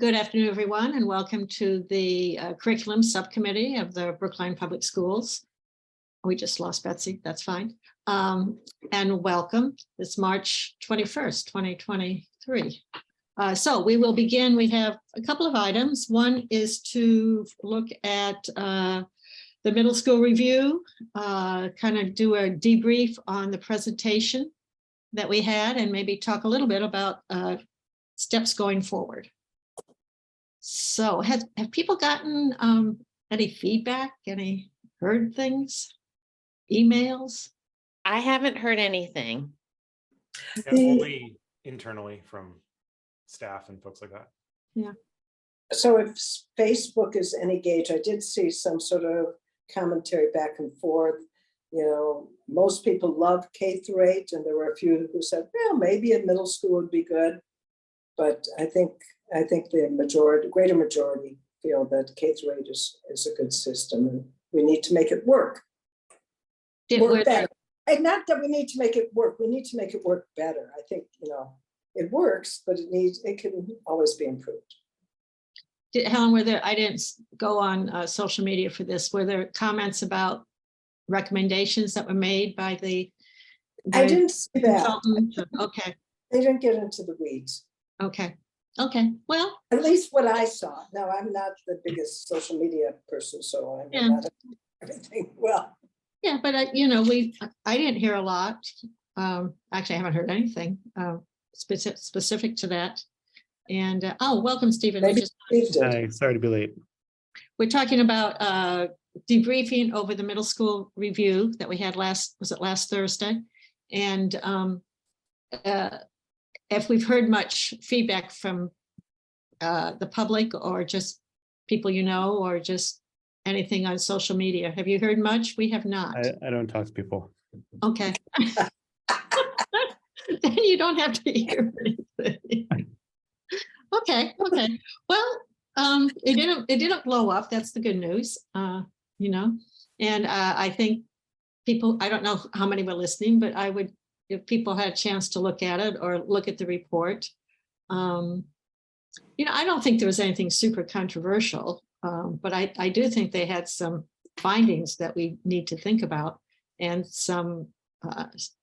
Good afternoon, everyone, and welcome to the Curriculum Subcommittee of the Brookline Public Schools. We just lost Betsy, that's fine. And welcome. It's March 21st, 2023. So we will begin. We have a couple of items. One is to look at the middle school review, kind of do a debrief on the presentation that we had, and maybe talk a little bit about steps going forward. So have people gotten any feedback, any heard things, emails? I haven't heard anything. Yeah, only internally from staff and folks like that. Yeah. So if Facebook is any gauge, I did see some sort of commentary back and forth. You know, most people love K-8, and there were a few who said, well, maybe a middle school would be good. But I think the greater majority feel that K-8 is a good system, and we need to make it work. Work better. And not that we need to make it work, we need to make it work better. I think, you know, it works, but it can always be improved. Helen, I didn't go on social media for this, were there comments about recommendations that were made by the I didn't see that. Okay. They didn't get into the weeds. Okay. Well, at least what I saw. Now, I'm not the biggest social media person, so I'm not everything well. Yeah, but you know, I didn't hear a lot. Actually, I haven't heard anything specific to that. And oh, welcome, Stephen. Hi, sorry to be late. We're talking about debriefing over the middle school review that we had last Thursday, and if we've heard much feedback from the public or just people you know, or just anything on social media. Have you heard much? We have not. I don't talk to people. Okay. Then you don't have to hear anything. Okay. Well, it didn't blow up. That's the good news, you know. And I think people, I don't know how many were listening, but I would, if people had a chance to look at it or look at the report. You know, I don't think there was anything super controversial, but I do think they had some findings that we need to think about and some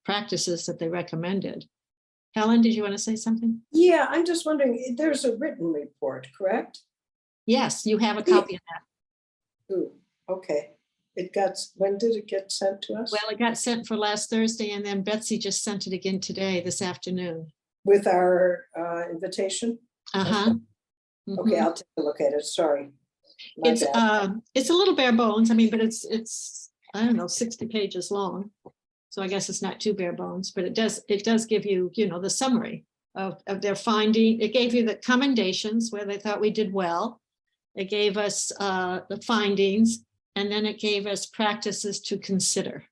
practices that they recommended. Helen, did you want to say something? Yeah, I'm just wondering, there's a written report, correct? Yes, you have a copy of that. Ooh, okay. When did it get sent to us? Well, it got sent for last Thursday, and then Betsy just sent it again today, this afternoon. With our invitation? Uh-huh. Okay, I'll take a look at it. Sorry. It's a little bare bones. I mean, but it's I don't know, 60 pages long. So I guess it's not too bare bones, but it does give you, you know, the summary of their finding. It gave you the commendations where they thought we did well. It gave us the findings, and then it gave us practices to consider.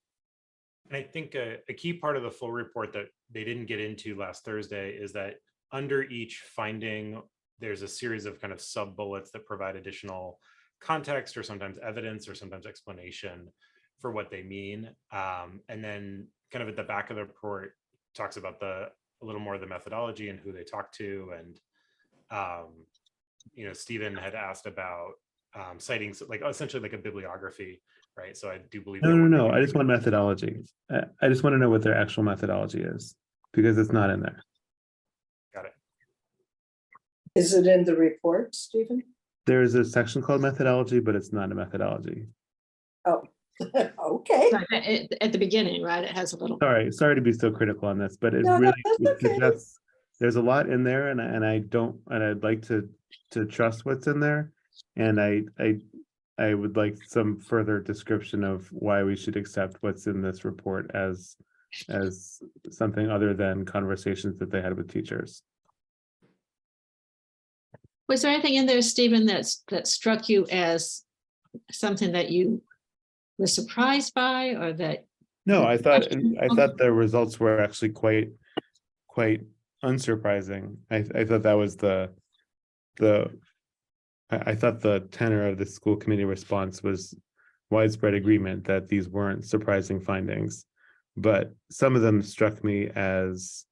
And I think a key part of the full report that they didn't get into last Thursday is that under each finding, there's a series of kind of sub bullets that provide additional context or sometimes evidence or sometimes explanation for what they mean. And then kind of at the back of the report talks about a little more of the methodology and who they talk to. And, you know, Stephen had asked about citing like essentially like a bibliography, right? So I do believe. No. I just want methodology. I just want to know what their actual methodology is, because it's not in there. Got it. Is it in the report, Stephen? There's a section called methodology, but it's not a methodology. Oh, okay. At the beginning, right? It has a little. Sorry to be so critical on this, but it suggests there's a lot in there, and I'd like to trust what's in there, and I would like some further description of why we should accept what's in this report as something other than conversations that they had with teachers. Was there anything in there, Stephen, that struck you as something that you were surprised by, or that? No, I thought the results were actually quite unsurprising. I thought that was I thought the tenor of the school committee response was widespread agreement that these weren't surprising findings, but some of them struck me as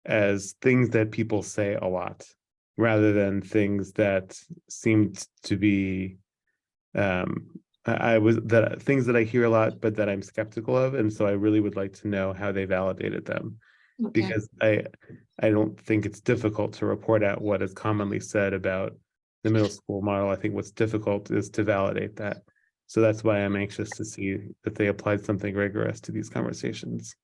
as things that people say a lot, rather than things that seemed to be I was that things that I hear a lot, but that I'm skeptical of, and so I really would like to know how they validated them, Okay. because I don't think it's difficult to report out what is commonly said about the middle school model. I think what's difficult is to validate that. So that's why I'm anxious to see that they applied something rigorous to these conversations.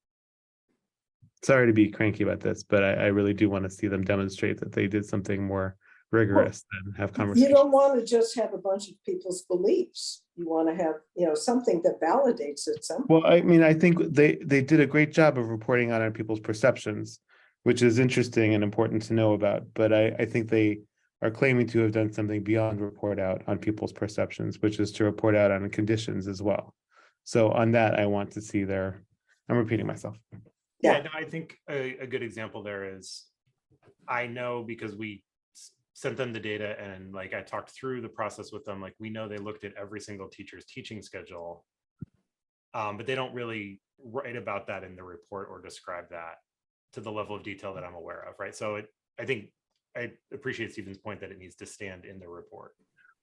Sorry to be cranky about this, but I really do want to see them demonstrate that they did something more rigorous than have You conversations. don't want to just have a bunch of people's beliefs. You want to have, something that validates it somehow. Well, I mean, I think they did a great job of reporting on people's perceptions, which is interesting and important to know about. But I think they are claiming to have done something beyond report out on people's perceptions, which is to report out on conditions as well. So on that, I want to see I'm repeating myself. Yeah, no, I think a good example there is, I know because we sent them the data and like I talked through the process with them, like we know they looked at every single teacher's teaching schedule, but they don't really write about that in the report or describe that to the level of detail that I'm aware of, right? So I think I appreciate Stephen's point that it needs to stand in the report.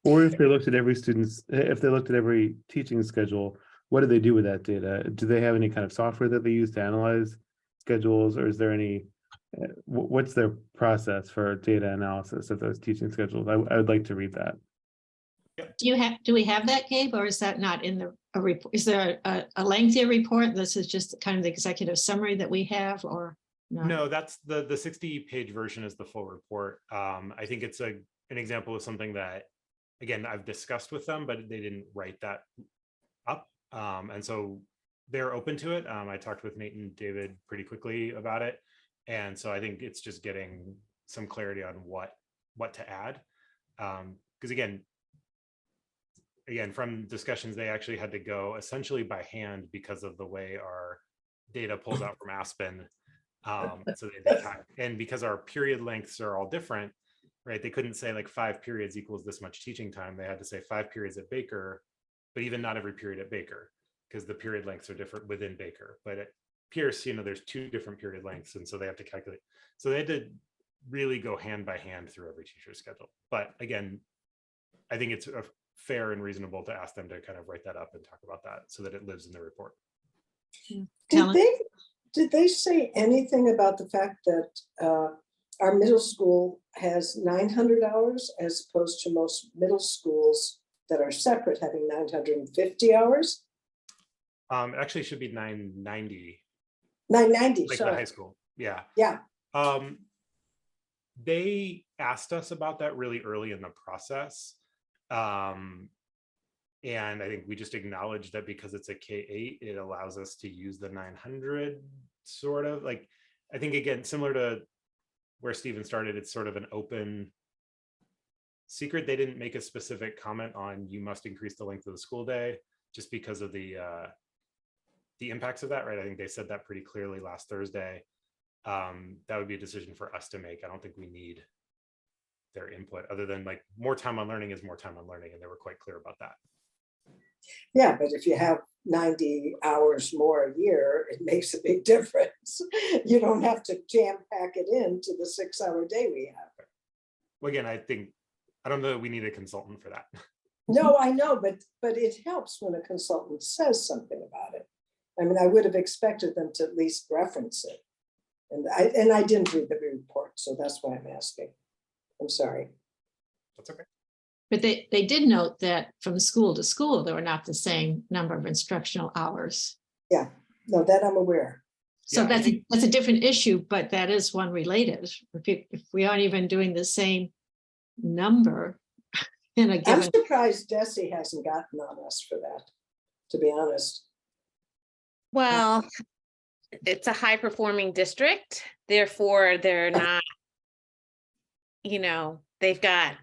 Or if they looked at every teaching schedule, what do they do with that data? Do they have any kind of software that they use to analyze schedules, or is there any, what's their process for data analysis of those teaching schedules? I would like to read that. Do we have that, Gabe, or is that not in a report? Is there a lengthier report? This is just kind of the executive summary that we have, or no? No, that's the 60-page version is the full report. I think it's an example of something that, again, I've discussed with them, but they didn't write that up. And so they're open to it. I talked with Nate and David pretty quickly about it. And so I think it's just getting some clarity on what to add. Because again, from discussions, they actually had to go essentially by hand because of the way our data pulls out from Aspen. So and because our period lengths are all different, right? They couldn't say like 5 periods equals this much teaching time. They had to say 5 periods at Baker, but even not every period at Baker, because the period lengths are different within Baker. But at Pierce, there's 2 different period lengths, and so they have to calculate. So they had to really go hand by hand through every teacher's schedule. But again, I think it's fair and reasonable to ask them to kind of write that up and talk about that so that it lives in the report. Did they say anything about the fact that our middle school has 900 hours as opposed to most middle schools that are separate having 950 hours? It actually should be 990. 990, like sorry. The high school. Yeah. Yeah. They asked us about that really early in the process. And I think we just acknowledged that because it's a K-8, it allows us to use the 900 sort of. Like, I think, again, similar to where Stephen started, it's sort of an open secret. They didn't make a specific comment on you must increase the length of the school day just because of the impacts of that, right? I think they said that pretty clearly last Thursday. That would be a decision for us to make. I don't think we need their input other than like more time on learning is more time on learning. And they were quite clear about that. Yeah, but if you have 90 hours more a year, it makes a big difference. You don't have to jam pack it into the 6-hour day we have. Well, again, I don't know that we need a consultant for that. No, I know, but it helps when a consultant says something about it. I mean, I would have expected them to at least reference it. And I didn't read the report, so that's why I'm asking. I'm sorry. That's okay. But they did note that from school to school, there were not the same number of instructional hours. Yeah, no, that I'm aware. So Yeah, that's a different issue, but that is one related. If we aren't even doing the same number in a given. I'm surprised Desi hasn't gotten on us for that, to be honest. Well, it's a high performing district, therefore they're not, they've got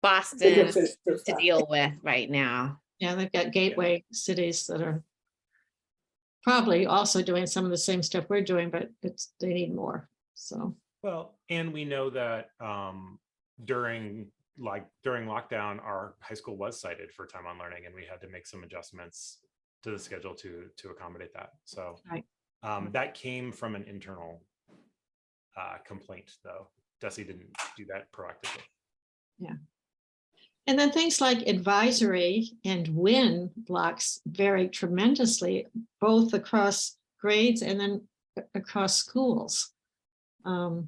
Boston to deal with right now. Yeah, they've got gateway cities that are probably also doing some of the same stuff we're doing, but they need more. So well, and we know that during lockdown, our high school was cited for time on learning, and we had to make some adjustments to the schedule to accommodate that. So right. That came from an internal complaint, though. Desi didn't do that proactively. Yeah. And then things like advisory and win blocks vary tremendously, both across grades and then across schools. I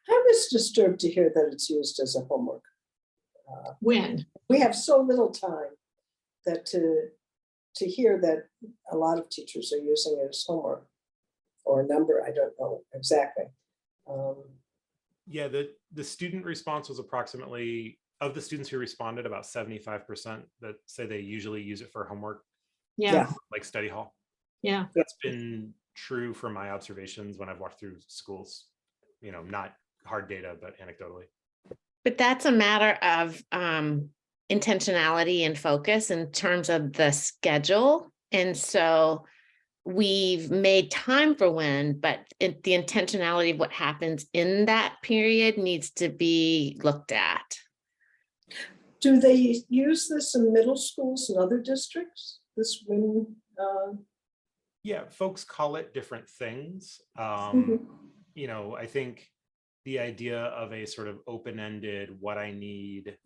was disturbed to hear that it's used as a homework. Win. We have so little time that to hear that a lot of teachers are using it as homework, or a number, I don't know exactly. Yeah, the student response was approximately, of the students who responded, about 75% that say they usually use it for homework, Yeah. like study hall. Yeah. That's been true from my observations when I've walked through schools, you know, not hard data, but anecdotally. But that's a matter of intentionality and focus in terms of the schedule. And so we've made time for when, but the intentionality of what happens in that period needs to be looked at. Do they use this in middle schools and other districts? This when Yeah, folks call it different things. You know, I think the idea of a sort of open-ended what I need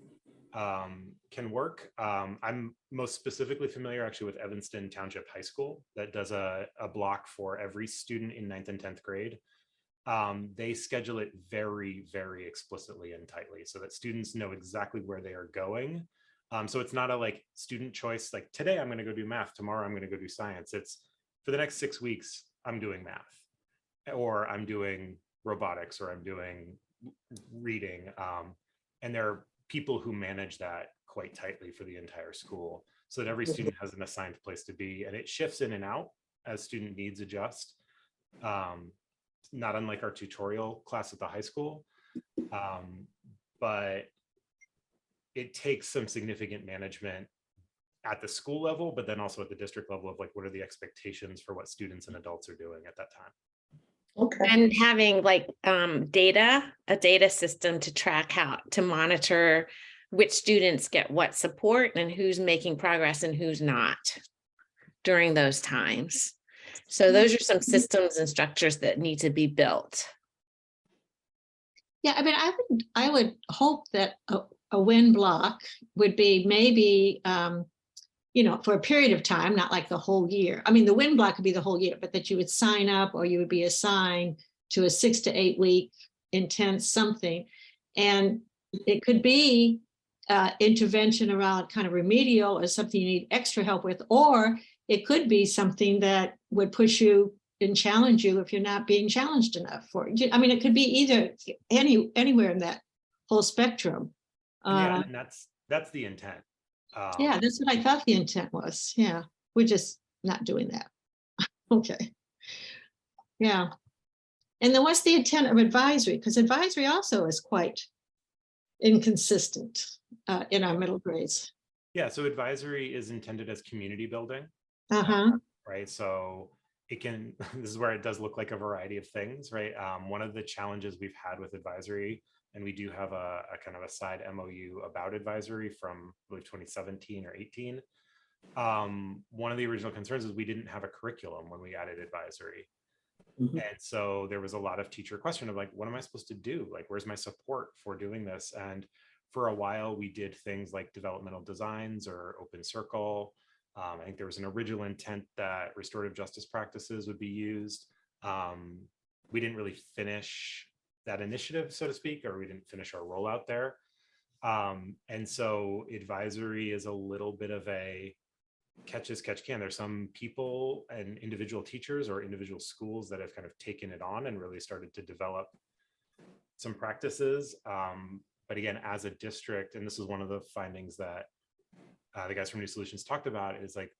can work. I'm most specifically familiar actually with Evanston Township High School that does a block for every student in 9th and 10th grade. They schedule it very, very explicitly and tightly so that students know exactly where they are going. So it's not a like student choice, like today I'm going to go do math, tomorrow I'm going to go do science. It's for the next 6 weeks, I'm doing math, or I'm doing robotics, or I'm doing reading. And there are people who manage that quite tightly for the entire school so that every student has an assigned place to be, and it shifts in and out as student needs adjust. Not unlike our tutorial class at the high school, but it takes some significant management at the school level, but then also at the district level of like, what are the expectations for what students and adults are doing at that time? okay. And having like a data system to track to monitor which students get what support and who's making progress and who's not during those times. So those are some systems and structures that need to be built. Yeah, I mean, I would hope that a win block would be maybe, you know, for a period of time, not like the whole year. I mean, the win block could be the whole year, but that you would sign up or you would be assigned to a 6 to 8 week intense something. And it could be intervention around kind of remedial or something you need extra help with, or it could be something that would push you and challenge you if you're not being challenged enough for it. I mean, it could be either anywhere in that whole spectrum. Yeah, and that's the intent. Yeah, that's what I thought the intent was. Yeah, we're just not doing that. Okay. Yeah. And then what's the intent of advisory? Because advisory also is quite inconsistent in our middle grades. Yeah, so advisory is intended as community building. Right, so it can, this is where it does look like a variety of things, right? One of the challenges we've had with advisory, and we do have a kind of a side MOU about advisory from, I believe, 2017 or 18. One of the original concerns is we didn't have a curriculum when we added advisory. And so there was a lot of teacher question of like, what am I supposed to do? Like, where's my support for doing this? And for a while, we did things like developmental designs or open circle. I think there was an original intent that restorative justice practices would be used. We didn't really finish that initiative, so to speak, or we didn't finish our rollout there. And so advisory is a little bit of a catch as catch can. There's some people and individual teachers or individual schools that have kind of taken it on and really started to develop some practices. But again, as a district, and this is one of the findings that the guys from New Solutions talked about, is like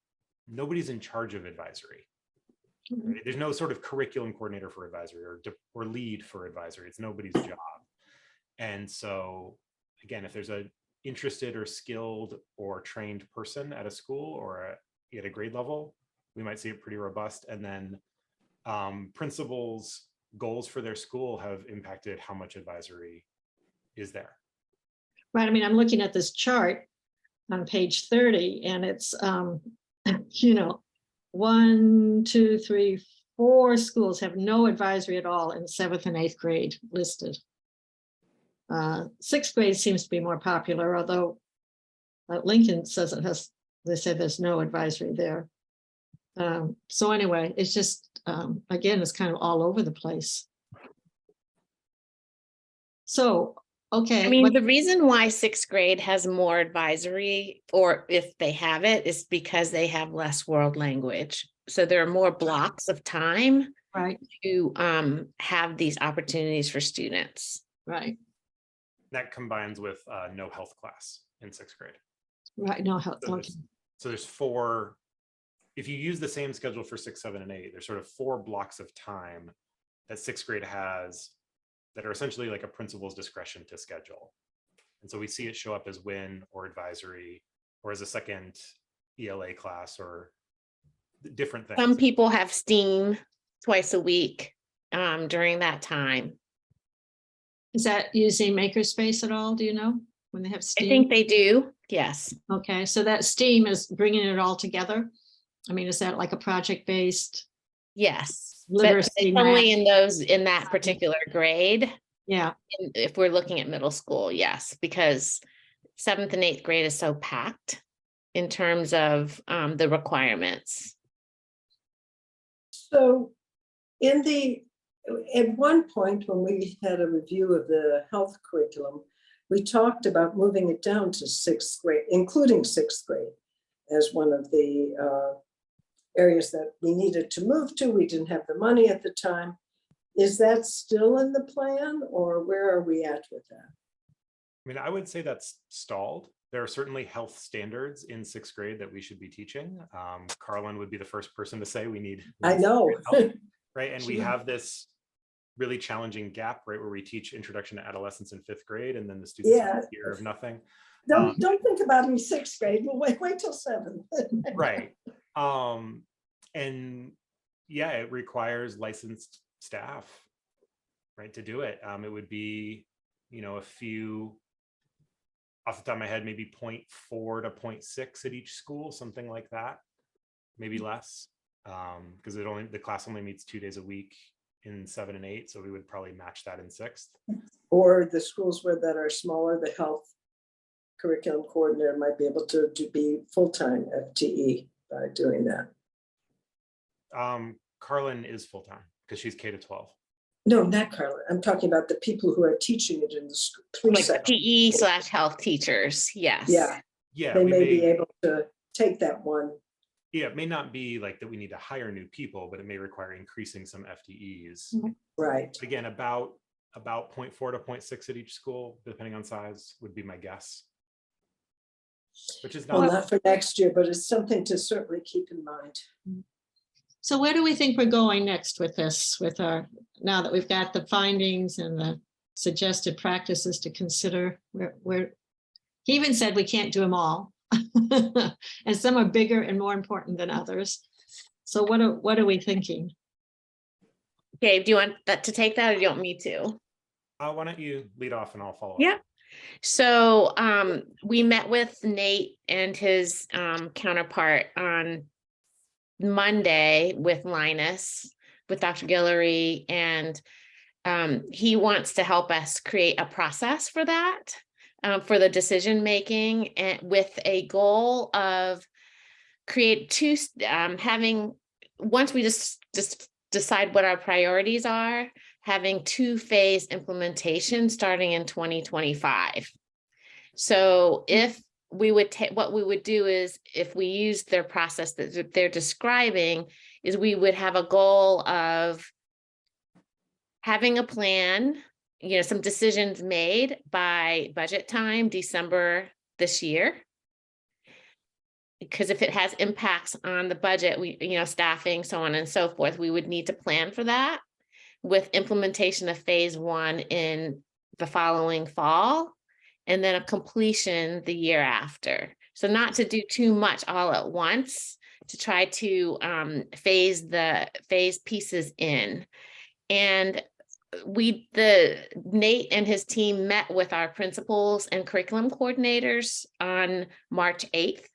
nobody's in charge of advisory. Right? There's no sort of curriculum coordinator for advisory or lead for advisory. It's nobody's job. And so again, if there's a interested or skilled or trained person at a school or at a grade level, we might see it pretty robust. And then principals' goals for their school have impacted how much advisory is there. Right. I mean, I'm looking at this chart on page 30, and it's, you know, 1, 2, 3, 4 schools have no advisory at all in 7th and 8th grade listed. 6th grade seems to be more popular, although Lincoln says it has, they say there's no advisory there. So anyway, it's just, again, it's kind of all over the place. So, okay. I mean, the reason why 6th grade has more advisory, or if they have it, is because they have less world language. So there are more blocks of time Right, to have these opportunities for students. right, That combines with no health class in 6th grade. right. No, So okay. there's 4, if you use the same schedule for 6, 7, and 8, there's sort of 4 blocks of time that 6th grade has that are essentially like a principal's discretion to schedule. And so we see it show up as WIN or advisory or as a second ELA class or different things. Some people have STEAM twice a week during that time. Is that using Makerspace at all? Do you know when they have I STEAM? think they do, yes. Okay, so that STEAM is bringing it all together. I mean, is that like a project-based? Yes, but Literacy it's math. only in those, in that particular grade. Yeah, If we're looking at middle school, yes, because 7th and 8th grade is so packed in terms of the requirements. So at one point when we had a review of the health curriculum, we talked about moving it down to 6th grade, including 6th grade as one of the areas that we needed to move to. We didn't have the money at the time. Is that still in the plan, or where are we at with that? I mean, I would say that's stalled. There are certainly health standards in 6th grade that we should be teaching. Carlin would be the first person to say we need. I know. Help, right. And we Sure. have this really challenging gap, right, where we teach introduction to adolescence in 5th grade, and then the students have a year of nothing. Don't think about it in 6th grade. We'll wait till 7th. Right. And yeah, it requires licensed staff, right, to do it. It would be, a few, off the top of my head, maybe 0.4 to 0.6 at each school, something like that, maybe less, because the class only meets 2 days a week in 7 and 8, so we would probably match that in 6th. Or the schools that are smaller, the health curriculum coordinator might be able to be full-time FTE by doing that. Carlin is full-time because she's K to 12. No, not Carla. I'm talking about the people who are teaching it in the three Like sections. PE/health teachers, yes. Yeah, They we may be able to take that one. Yeah, it may not be like that we need to hire new people, but it may require increasing some FTEs. Right. Again, about 0.4 to 0.6 at each school, depending on size, would be my guess. Which is Well, not, not for next year, but it's something to certainly keep in mind. so where do we think we're going next with this, now that we've got the findings and the suggested practices to consider? He even said we can't do them all. And some are bigger and more important than others. So what are we thinking? Gabe, do you want that to take that, or do you want me to? why don't you lead off and I'll follow up? Yeah. So we met with Nate and his counterpart on Monday with Linus, with Dr. Guillory, and he wants to help us create a process for that, for the decision making, and with a goal of once we just decide what our priorities are, having 2-phase implementation starting in 2025. So if we would what we would do is, if we use their process that they're describing, is we would have a goal of having a plan, some decisions made by budget time, December this year. Because if it has impacts on the budget, staffing, so on and so forth, we would need to plan for that, with implementation of phase 1 in the following fall, and then a completion the year after. So not to do too much all at once, to try to phase pieces in. And Nate and his team met with our principals and curriculum coordinators on March 8th.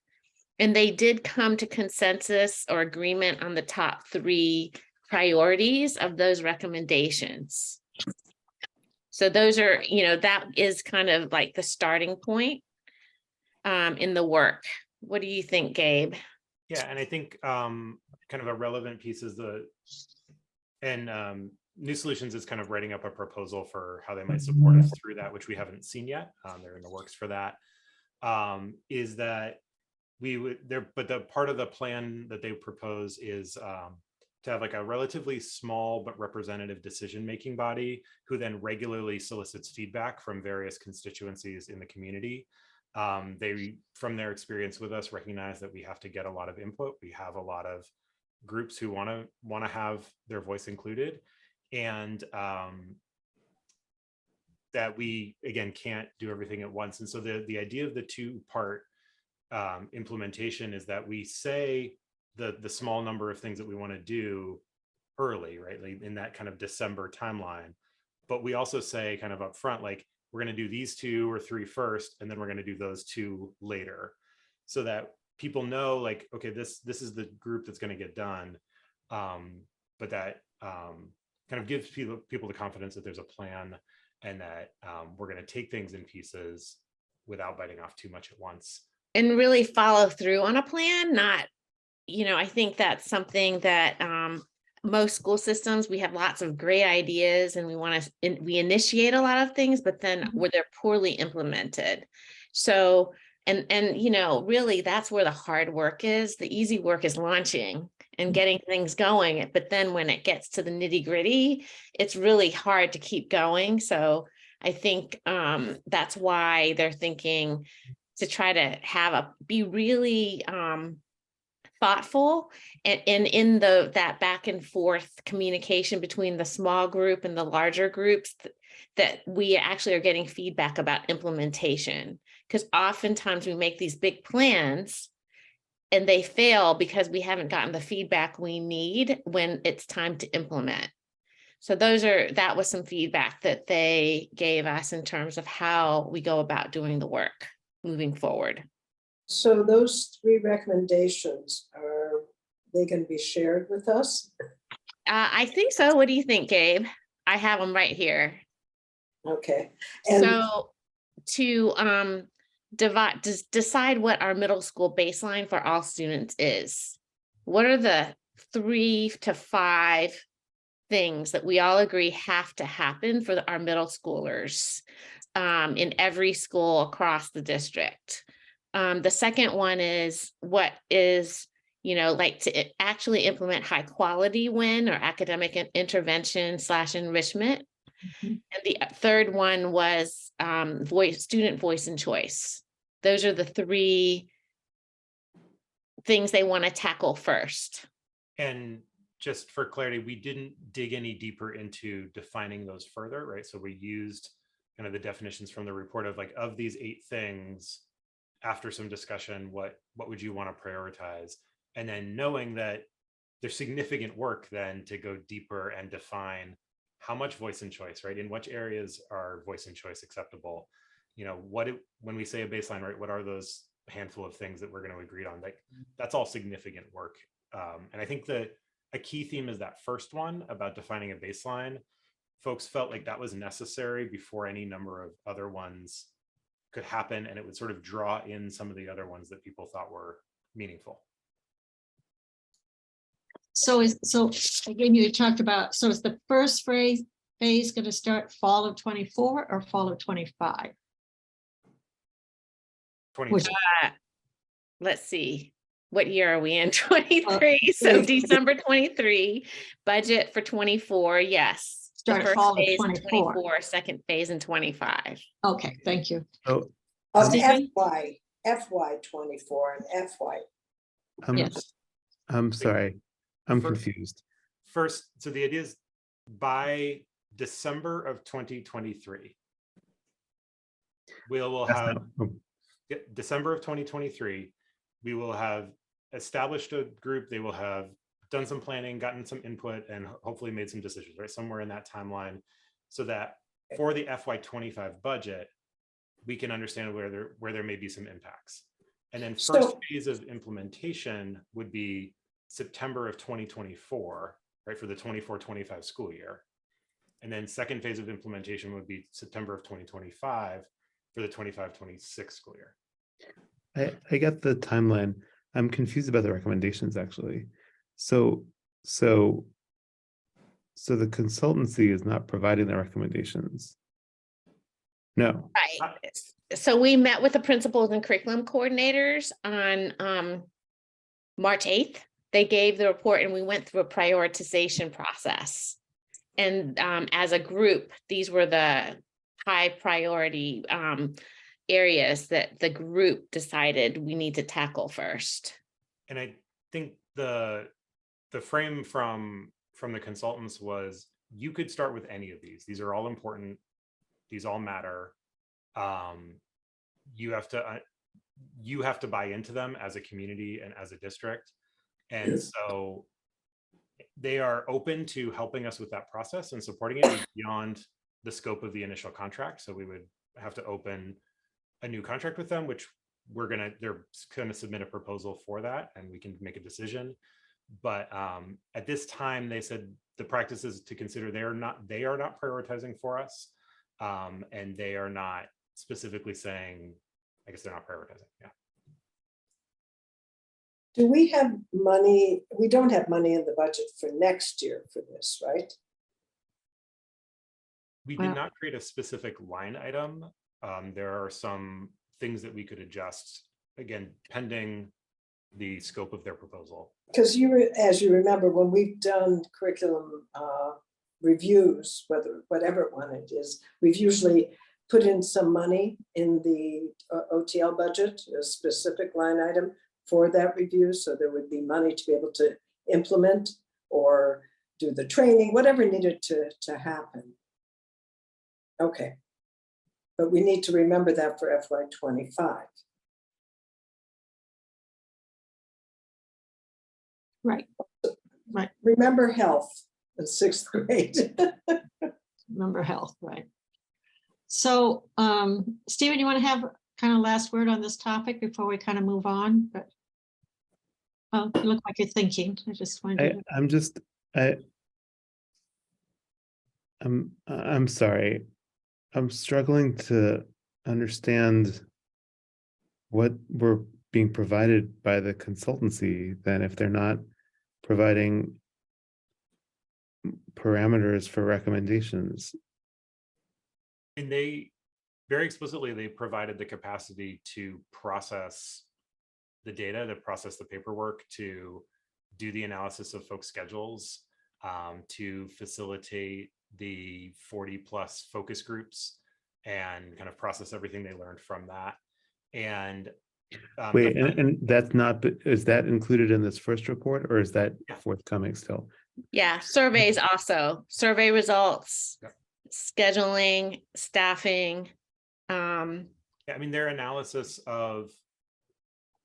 And they did come to consensus or agreement on the top 3 priorities of those recommendations. So those are, that is kind of like the starting point in the work. What do you think, Gabe? Yeah, and I think kind of a relevant piece is New Solutions is kind of writing up a proposal for how they might support us through that, which we haven't seen yet. They're in the works for that. Is that but the part of the plan that they propose is to have like a relatively small but representative decision-making body who then regularly solicits feedback from various constituencies in the community. They, from their experience with us, recognize that we have to get a lot of input. We have a lot of groups who want to have their voice included, and that we, again, can't do everything at once. And so the idea of the two-part implementation is that we say the small number of things that we want to do early, right, like in that kind of December timeline, but we also say kind of up front, like, we're going to do these 2 or 3 first, and then we're going to do those 2 later, so that people know, like, okay, this is the group that's going to get done, but that kind of gives people the confidence that there's a plan, and that we're going to take things in pieces without biting off too much at once. And really follow through on a plan, not, I think that's something that most school systems, we have lots of great ideas and we initiate a lot of things, but then where they're poorly implemented. So, and really that's where the hard work is. The easy work is launching and getting things going. But then when it gets to the nitty-gritty, it's really hard to keep going. So I think that's why they're thinking to try to be really thoughtful and in that back and forth communication between the small group and the larger groups, that we actually are getting feedback about implementation. Because oftentimes we make these big plans and they fail because we haven't gotten the feedback we need when it's time to implement. So that was some feedback that they gave us in terms of how we go about doing the work moving forward. So those 3 recommendations, are they going to be shared with us? I think so. What do you think, Gabe? I have them right here. Okay. And so to decide what our middle school baseline for all students is. What are the 3 to 5 things that we all agree have to happen for our middle schoolers in every school across the district? The second one is what is, like to actually implement high quality WIN or academic intervention / enrichment. And the third one was student voice and choice. Those are the 3 things they want to tackle first. And just for clarity, we didn't dig any deeper into defining those further, right? So we used kind of the definitions from the report of like, of these 8 things, after some discussion, what would you want to prioritize? And then knowing that there's significant work then to go deeper and define how much voice and choice, right? In which areas are voice and choice acceptable? When we say a baseline, right, what are those handful of things that we're going to agree on? Like, that's all significant work. And I think that a key theme is that first one about defining a baseline. Folks felt like that was necessary before any number of other ones could happen, and it would sort of draw in some of the other ones that people thought were meaningful. So again, you talked about, so is the first phase going to start fall of 24 or fall of 25? 24. Let's see. What year are we in? 23. So December 23, budget for 24. Yes. Start the first fall of phase in 24. 24, second phase in 25. Okay, thank you. Oh, of Stephen? FY 24 and FY. Yes. I'm sorry, I'm For- confused. First, so the idea is by December of 2023, we will That's have not- oh, December of 2023, we will have established a group. They will have done some planning, gotten some input, and hopefully made some decisions, right? Somewhere in that timeline, so that for the FY25 budget, we can understand where there may be some impacts. And then first phase of implementation would be September of 2024. right, for the 24-25 school year. And then second phase of implementation would be September of 2025 for the 25-26 school year. I get the timeline. I'm confused about the recommendations, actually. So the consultancy is not providing the recommendations. No. Right. So we met with the principals and curriculum coordinators on March 8th. They gave the report and we went through a prioritization process. And as a group, these were the high priority areas that the group decided we need to tackle first. And I think the frame from the consultants was, you could start with any of these. These are all important. These all matter. You have to buy into them as a community and as a district. And so they are open to helping us with that process and supporting it beyond the scope of the initial contract. So we would have to open a new contract with them, which they're going to submit a proposal for that and we can make a decision. But at this time, they said the practices to consider, they are not prioritizing for us. And they are not specifically saying, I guess they're not prioritizing. Yeah. Do we have money? We don't have money in the budget for next year for this, right? We did not create a specific line item. There are some things that we could adjust, again, pending the scope of their proposal. Because as you remember, when we've done curriculum reviews, whatever one it is, we've usually put in some money in the OTL budget, a specific line item for that review. So there would be money to be able to implement or do the training, whatever needed to happen. Okay. But we need to remember that for FY25. Right. Remember health in 6th grade. Remember health, right. So, Stephen, you want to have kind of last word on this topic before we kind of move on? But you look like you're thinking. I just wanted I'm sorry. I'm struggling to understand what we're being provided by the consultancy then if they're not providing parameters for recommendations. And they very explicitly, they provided the capacity to process the data, to process the paperwork, to do the analysis of folks' schedules, to facilitate the 40+ focus groups and kind of process everything they learned from that. And wait, and that's not, is that included in this first report or is that forthcoming still? Yeah, surveys also, survey results, scheduling, staffing. Yeah, I mean, their analysis of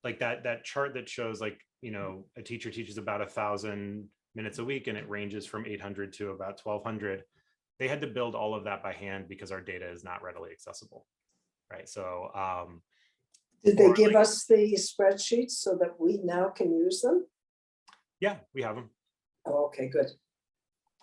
like that chart that shows like, you know, a teacher teaches about 1,000 minutes a week and it ranges from 800 to about 1,200. They had to build all of that by hand because our data is not readily accessible, right? So did they give us the spreadsheets so that we now can use them? Yeah, we have them. Oh, okay, good.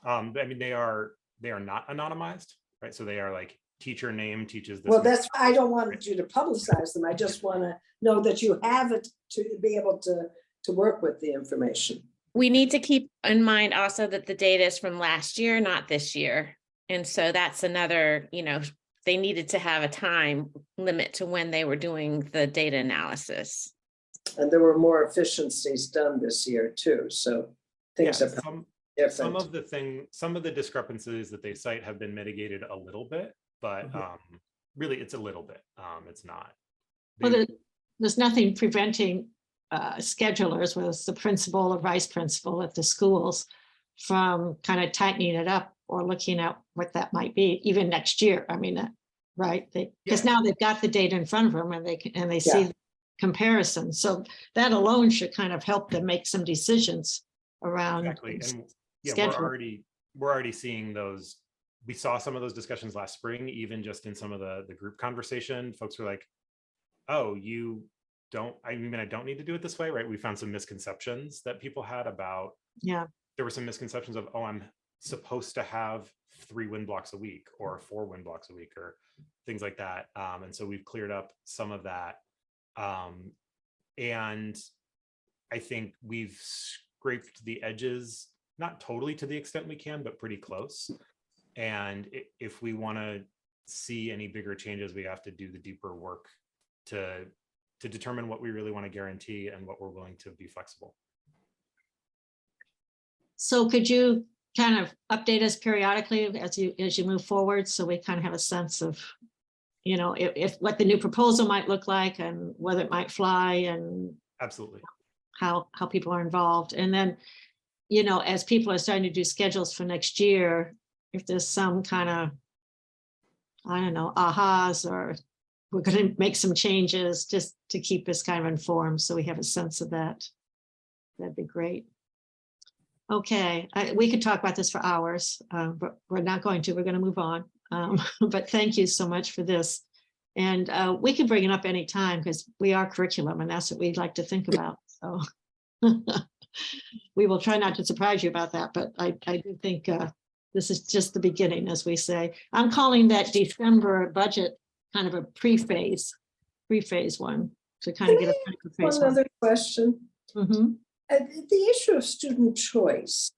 I mean, they are not anonymized, right? So they are like teacher name teaches this. Well, that's, I don't want you to publicize them. I just want to know that you have it to be able to work with the information. We need to keep in mind also that the data is from last year, not this year. And so that's another, you know, they needed to have a time limit to when they were doing the data analysis. And there were more efficiencies done this year too. So things are different. Some of the discrepancies that they cite have been mitigated a little bit, but really it's a little bit. It's not. well, there's nothing preventing schedulers, whether it's the principal or vice principal at the schools, from kind of tightening it up or looking at what that might be even next year. I mean, right? Because now they've got the data in front of them and they see the comparison. So that alone should kind of help them make some decisions around. Exactly. And yeah, schedule. we're already seeing those. We saw some of those discussions last spring, even just in some of the group conversation. Folks were like, oh, you don't, I mean, I don't need to do it this way, right? We found some misconceptions that people had about there were some misconceptions of, oh, I'm supposed to have 3 wind blocks a week or 4 wind blocks a week or things like that. And so we've cleared up some of that. And I think we've scraped the edges, not totally to the extent we can, but pretty close. And if we want to see any bigger changes, we have to do the deeper work to determine what we really want to guarantee and what we're willing to be flexible. So could you kind of update us periodically as you move forward, so we kind of have a sense of, you know, if what the new proposal might look like and whether it might fly, and Absolutely. how people are involved. And then, you know, as people are starting to do schedules for next year, if there's some kind of, I don't know, ahas, or we're going to make some changes just to keep us kind of informed, so we have a sense of that. That'd be great. Okay, we could talk about this for hours, but we're not going to. We're going to move on. But thank you so much for this. And we can bring it up anytime, because we are curriculum, and that's what we'd like to think about. So we will try not to surprise you about that, but I do think this is just the beginning, as we say. I'm calling that December budget kind of a pre-phase one, to kind of get a phase One other question. Mm-hmm. The issue of student choice.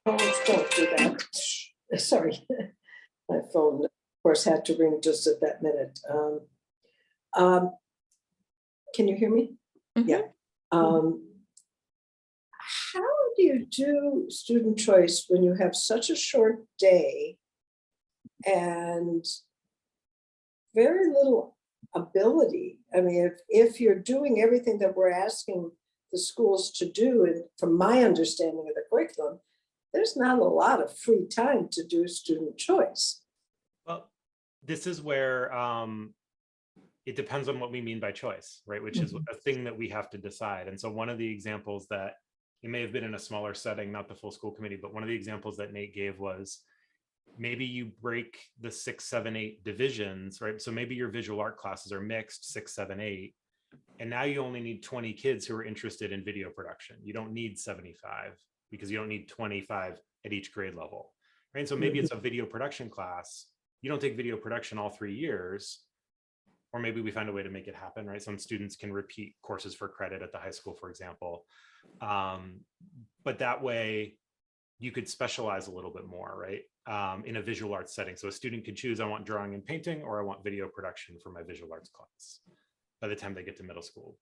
Oh, don't do that. Sorry, my phone, of course, had to ring just at that minute. Can you hear me? Mhm. Yeah. How do you do student choice when you have such a short day and very little ability? I mean, if you're doing everything that we're asking the schools to do, and from my understanding of the curriculum, there's not a lot of free time to do student choice. Well, this is where it depends on what we mean by choice, right? Which is a thing that we have to decide. And so one of the examples that, it may have been in a smaller setting, not the full school committee, but one of the examples that Nate gave was, maybe you break the 6, 7, 8 divisions, right? So maybe your visual art classes are mixed 6, 7, 8. And now you only need 20 kids who are interested in video production. You don't need 75, because you don't need 25 at each grade level, right? So maybe it's a video production class. You don't take video production all 3 years, or maybe we find a way to make it happen, right? Some students can repeat courses for credit at the high school, for example. But that way you could specialize a little bit more, right? In a visual arts setting. So a student could choose, I want drawing and painting, or I want video production for my visual arts class by the time they get to middle school.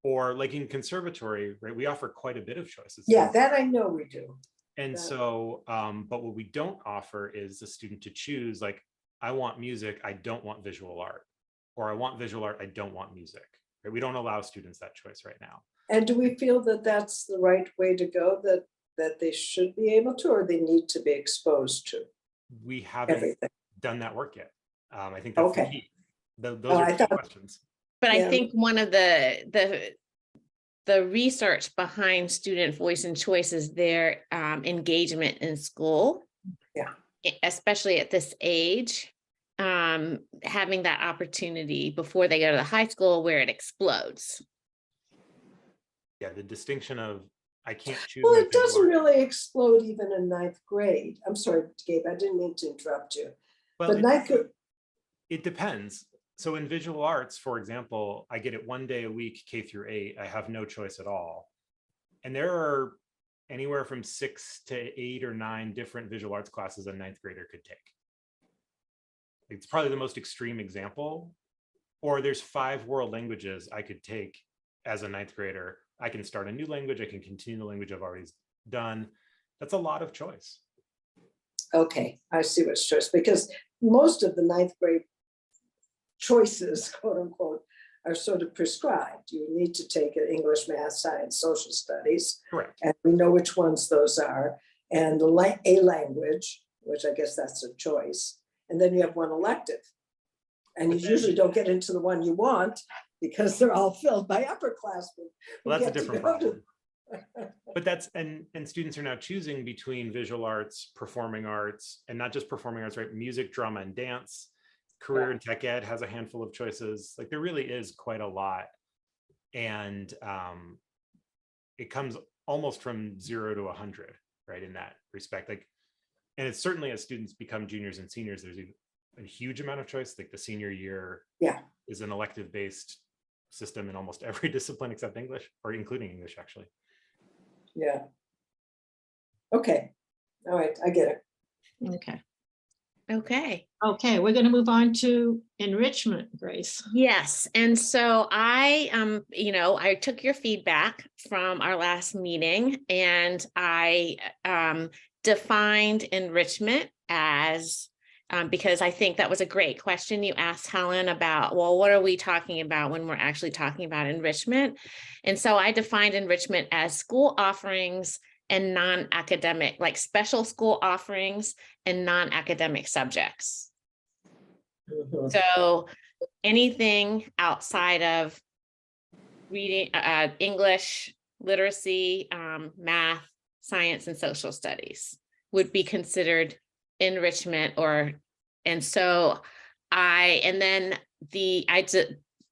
Or like in conservatory, right, we offer quite a bit of choices. Yeah, that I know we do. And so, but what we don't offer is the student to choose, like, I want music, I don't want visual art, or I want visual art, I don't want music. Right? We don't allow students that choice right now. And do we feel that that's the right way to go, that they should be able to, or they need to be exposed to? We haven't everything. Done that work yet. I think that's the key. Those are key questions. But Yeah. I think one of the research behind student voice and choice is their engagement in school. Yeah. Especially at this age, having that opportunity before they go to the high school where it explodes. Yeah, the distinction of, I can't choose. Well, it doesn't really explode even in 9th grade. I'm sorry, Gabe, I didn't mean to interrupt you. Well, But 9th grade. It depends. So in visual arts, for example, I get it 1 day a week, K through 8. I have no choice at all. And there are anywhere from 6 to 8 or 9 different visual arts classes a 9th grader could take. It's probably the most extreme example. Or there's 5 world languages I could take as a 9th grader. I can start a new language. I can continue the language I've already done. That's a lot of choice. Okay, I see what's choice, because most of the 9th grade choices, quote unquote, are sort of prescribed. You need to take an English, math, science, social studies. Correct. And we know which ones those are. And a language, which I guess that's a choice. And then you have one elective. And you usually don't get into the one you want, because they're all filled by upperclassmen. Well, that's a different problem. But that's, and students are now choosing between visual arts, performing arts, and not just performing arts, right? Music, drama, and dance. Career and tech ed has a handful of choices. Like, there really is quite a lot. And it comes almost from 0 to 100, right, in that respect. Like, and it's certainly as students become juniors and seniors, there's a huge amount of choice. Like the senior year is an elective based system in almost every discipline except English, or including English, actually. Yeah. Okay. All right, I get it. Okay. Okay. Okay, we're going to move on to enrichment, Grace. Yes, and so I, I took your feedback from our last meeting, and I defined enrichment as, because I think that was a great question you asked, Helen, about, well, what are we talking about when we're actually talking about enrichment? And so I defined enrichment as school offerings and non-academic, like special school offerings and non-academic subjects. Mhm. So anything outside of reading, English, literacy, math, science, and social studies would be considered enrichment. And so I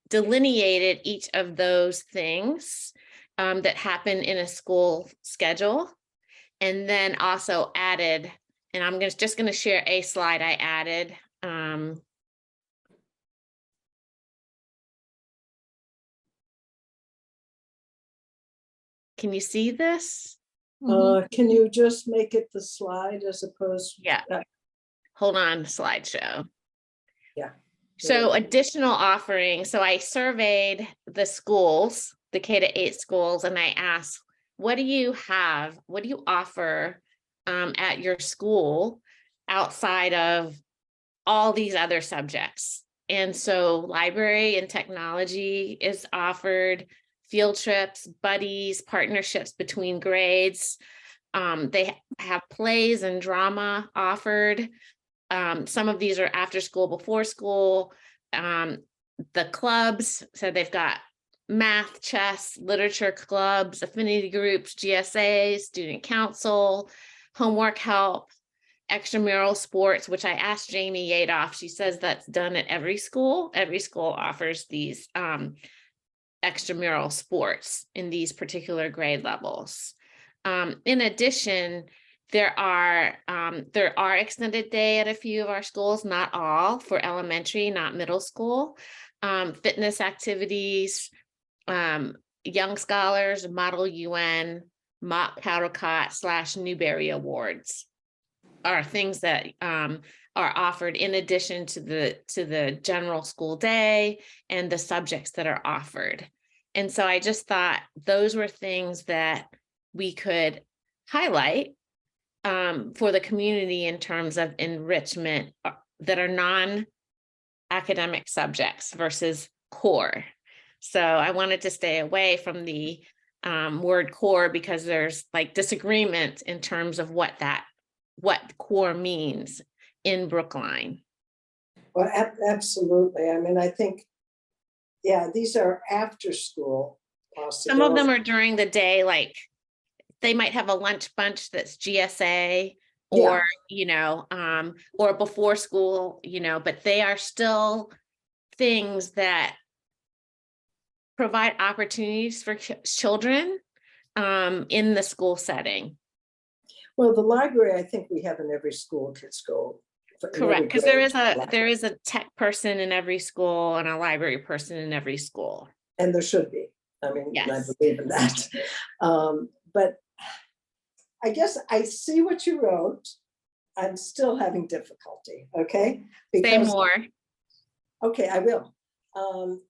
delineated each of those things that happen in a school schedule, and then also added, and I'm just going to share a slide I added. Can you see this? Can you just make it the slide as opposed? Yeah. Hold on, slideshow. Yeah. So additional offerings. So I surveyed the schools, the K-8 schools, and I asked, what do you have? What do you offer at your school outside of all these other subjects? And so library and technology is offered, field trips, buddies, partnerships between grades. They have plays and drama offered. Some of these are after school, before school. The clubs, so they've got math, chess, literature clubs, affinity groups, GSAs, student council, homework help, extramural sports, which I asked Jamie Yadoff. She says that's done at every school. Every school offers these extramural sports in these particular grade levels. In addition, there are extended day at a few of our schools, not all, for elementary, not middle school. Fitness activities, Young Scholars, Model UN, Mock Caldecott / Newberry Awards are things that are offered in addition to the general school day and the subjects that are offered. And so I just thought those were things that we could highlight for the community in terms of enrichment that are non-academic subjects versus core. So I wanted to stay away from the word core because there's like disagreement in terms of what core means in Brookline. Well, absolutely. I mean, I think, yeah, these are after school possibilities. Some of them are during the day, like they might have a lunch bunch that's GSA or, or before school, but they are still things that provide opportunities for children in the school setting. Well, the library, I think we have in every school, kids go. Correct, because there is a tech person in every school and a library person in every school. And there should be. I mean, yes. I believe in that. But I guess I see what you wrote. I'm still having difficulty, okay? Say more. Okay, I will.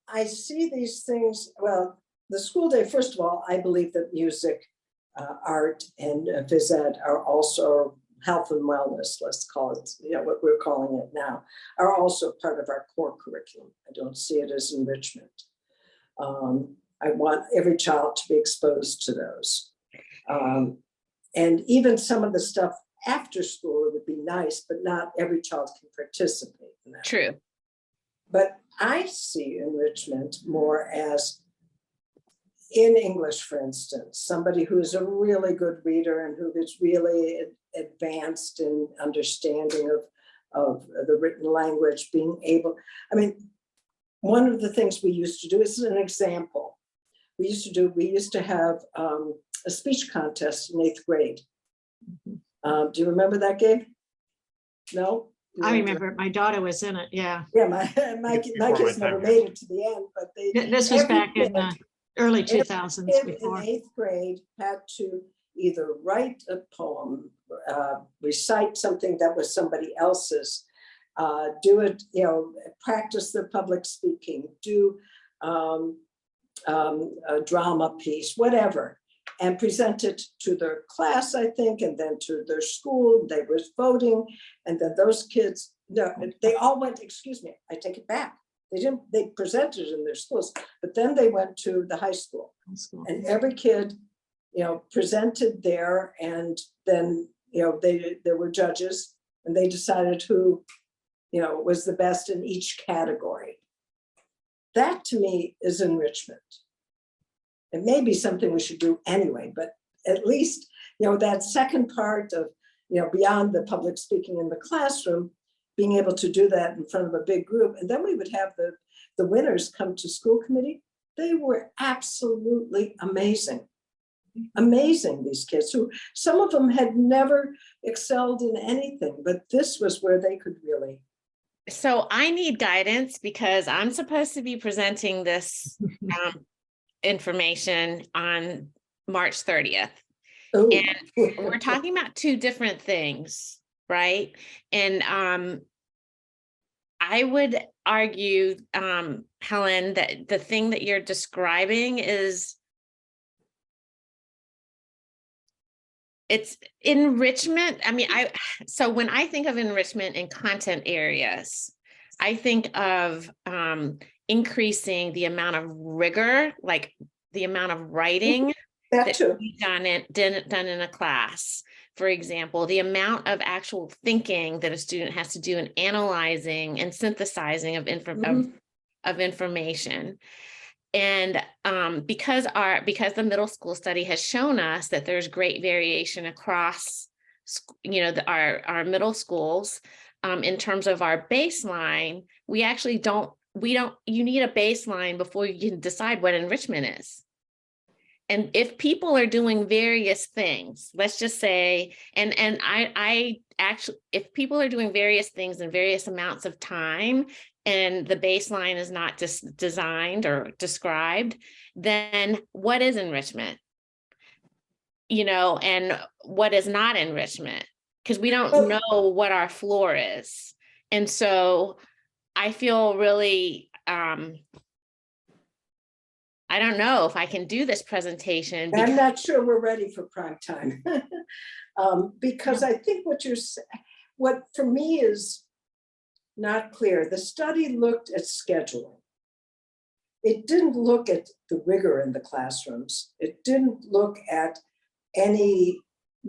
I see these things, well, the school day, first of all, I believe that music, art, and phys ed are also health and wellness, let's call it, what we're calling it now, are also part of our core curriculum. I don't see it as enrichment. I want every child to be exposed to those. And even some of the stuff after school, it would be nice, but not every child can participate in that. True. But I see enrichment more as in English, for instance, somebody who is a really good reader and who is really advanced in understanding of the written language, being able, I mean, one of the things we used to do is an example. We used to have a speech contest in 8th grade. Do you remember that, Gabe? No? You I weren't remember my daughter was in it, yeah. there? Yeah, my Before kids my never time. made it to the end, but they. This was every back in kid- early every 2000s kid in before. 8th grade had to either write a poem, recite something that was somebody else's, do it, practice their public speaking, do a drama piece, whatever, and present it to their class, I think, and then to their school. They was voting, and then those kids, no, they all went, excuse me, I take it back. They presented in their schools, but then they went to the high school, and every kid, presented there, and then, there were judges, and they decided who, was the best in each category. That to me is enrichment. It may be something we should do anyway, but at least, that second part of, beyond the public speaking in the classroom, being able to do that in front of a big group. And then we would have the winners come to school committee. They were absolutely amazing. Amazing, these kids, who some of them had never excelled in anything, but this was where they could really. So I need guidance because I'm supposed to be presenting this information on March 30th. Oh. And we're talking about two different things, right? And I would argue, Helen, that the thing that you're describing is it's enrichment. I mean, so when I think of enrichment in content areas, I think of increasing the amount of rigor, like the amount of writing That too. done in a class. For example, the amount of actual thinking that a student has to do in analyzing and synthesizing of information. And because the middle school study has shown us that there's great variation across, our middle schools in terms of our baseline, we actually you need a baseline before you can decide what enrichment is. And if people are doing various things, let's just say, and I actually, if people are doing various things in various amounts of time, and the baseline is not just designed or described, then what is enrichment? And what is not enrichment? Because we don't know what our floor is. And so I feel really, I don't know if I can do this presentation. I'm not sure we're ready for prime time. Because I think what for me is not clear, the study looked at scheduling. It didn't look at the rigor in the classrooms. It didn't look at any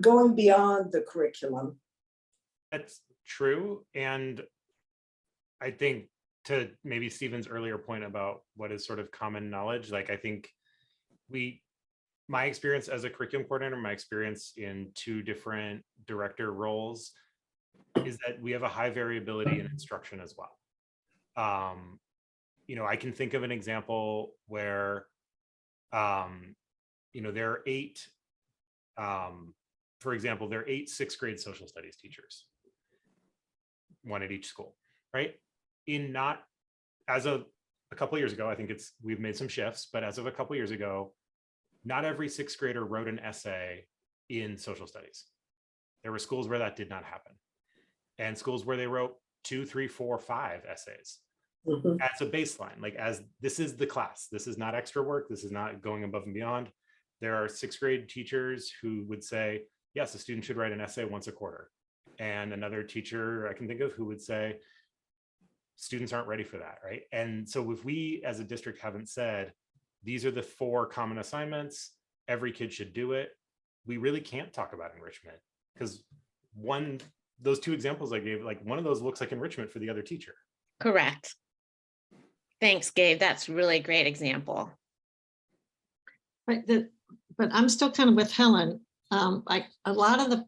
going beyond the curriculum. That's true. And I think to maybe Stephen's earlier point about what is sort of common knowledge, like I think my experience as a curriculum coordinator, my experience in two different director roles is that we have a high variability in instruction as well. I can think of an example where, there are 8, for example, there are 8 6th grade social studies teachers, one at each school, right? As of a couple of years ago, I think we've made some shifts, but as of a couple of years ago, not every 6th grader wrote an essay in social studies. There were schools where that did not happen, and schools where they wrote 2, 3, 4, 5 essays as a baseline. Like, as this is the class, this is not extra work, this is not going above and beyond. There are 6th grade teachers who would say, yes, a student should write an essay once a quarter. And another teacher I can think of who would say, students aren't ready for that, right? And so if we as a district haven't said, these are the 4 common assignments, every kid should do it, we really can't talk about enrichment, because those 2 examples I gave, like one of those looks like enrichment for the other teacher. Correct. Thanks, Gabe. That's really a great example. But I'm still kind of with Helen. Like a lot of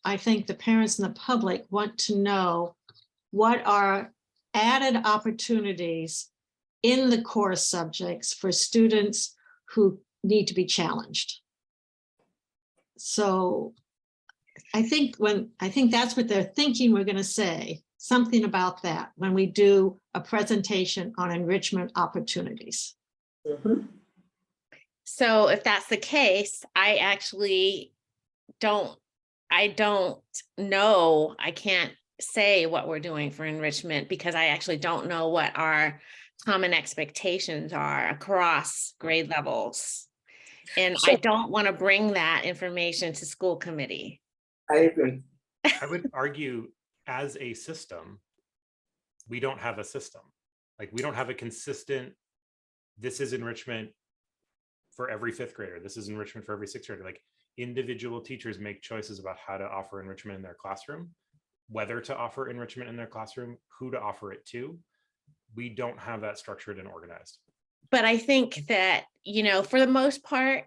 I think the parents and the public want to know what are added opportunities in the core subjects for students who need to be challenged. So I think that's what they're thinking we're going to say, something about that when we do a presentation on enrichment opportunities. Mhm. So if that's the case, I actually don't know, I can't say what we're doing for enrichment because I actually don't know what our common expectations are across grade levels. And I don't want to bring that information to school committee. I agree. I would argue as a system, we don't have a system. Like we don't have a consistent, this is enrichment for every fifth grader. This is enrichment for every sixth grader. Like individual teachers make choices about how to offer enrichment in their classroom, whether to offer enrichment in their classroom, who to offer it to. We don't have that structured and organized. But I think that, you know, for the most part,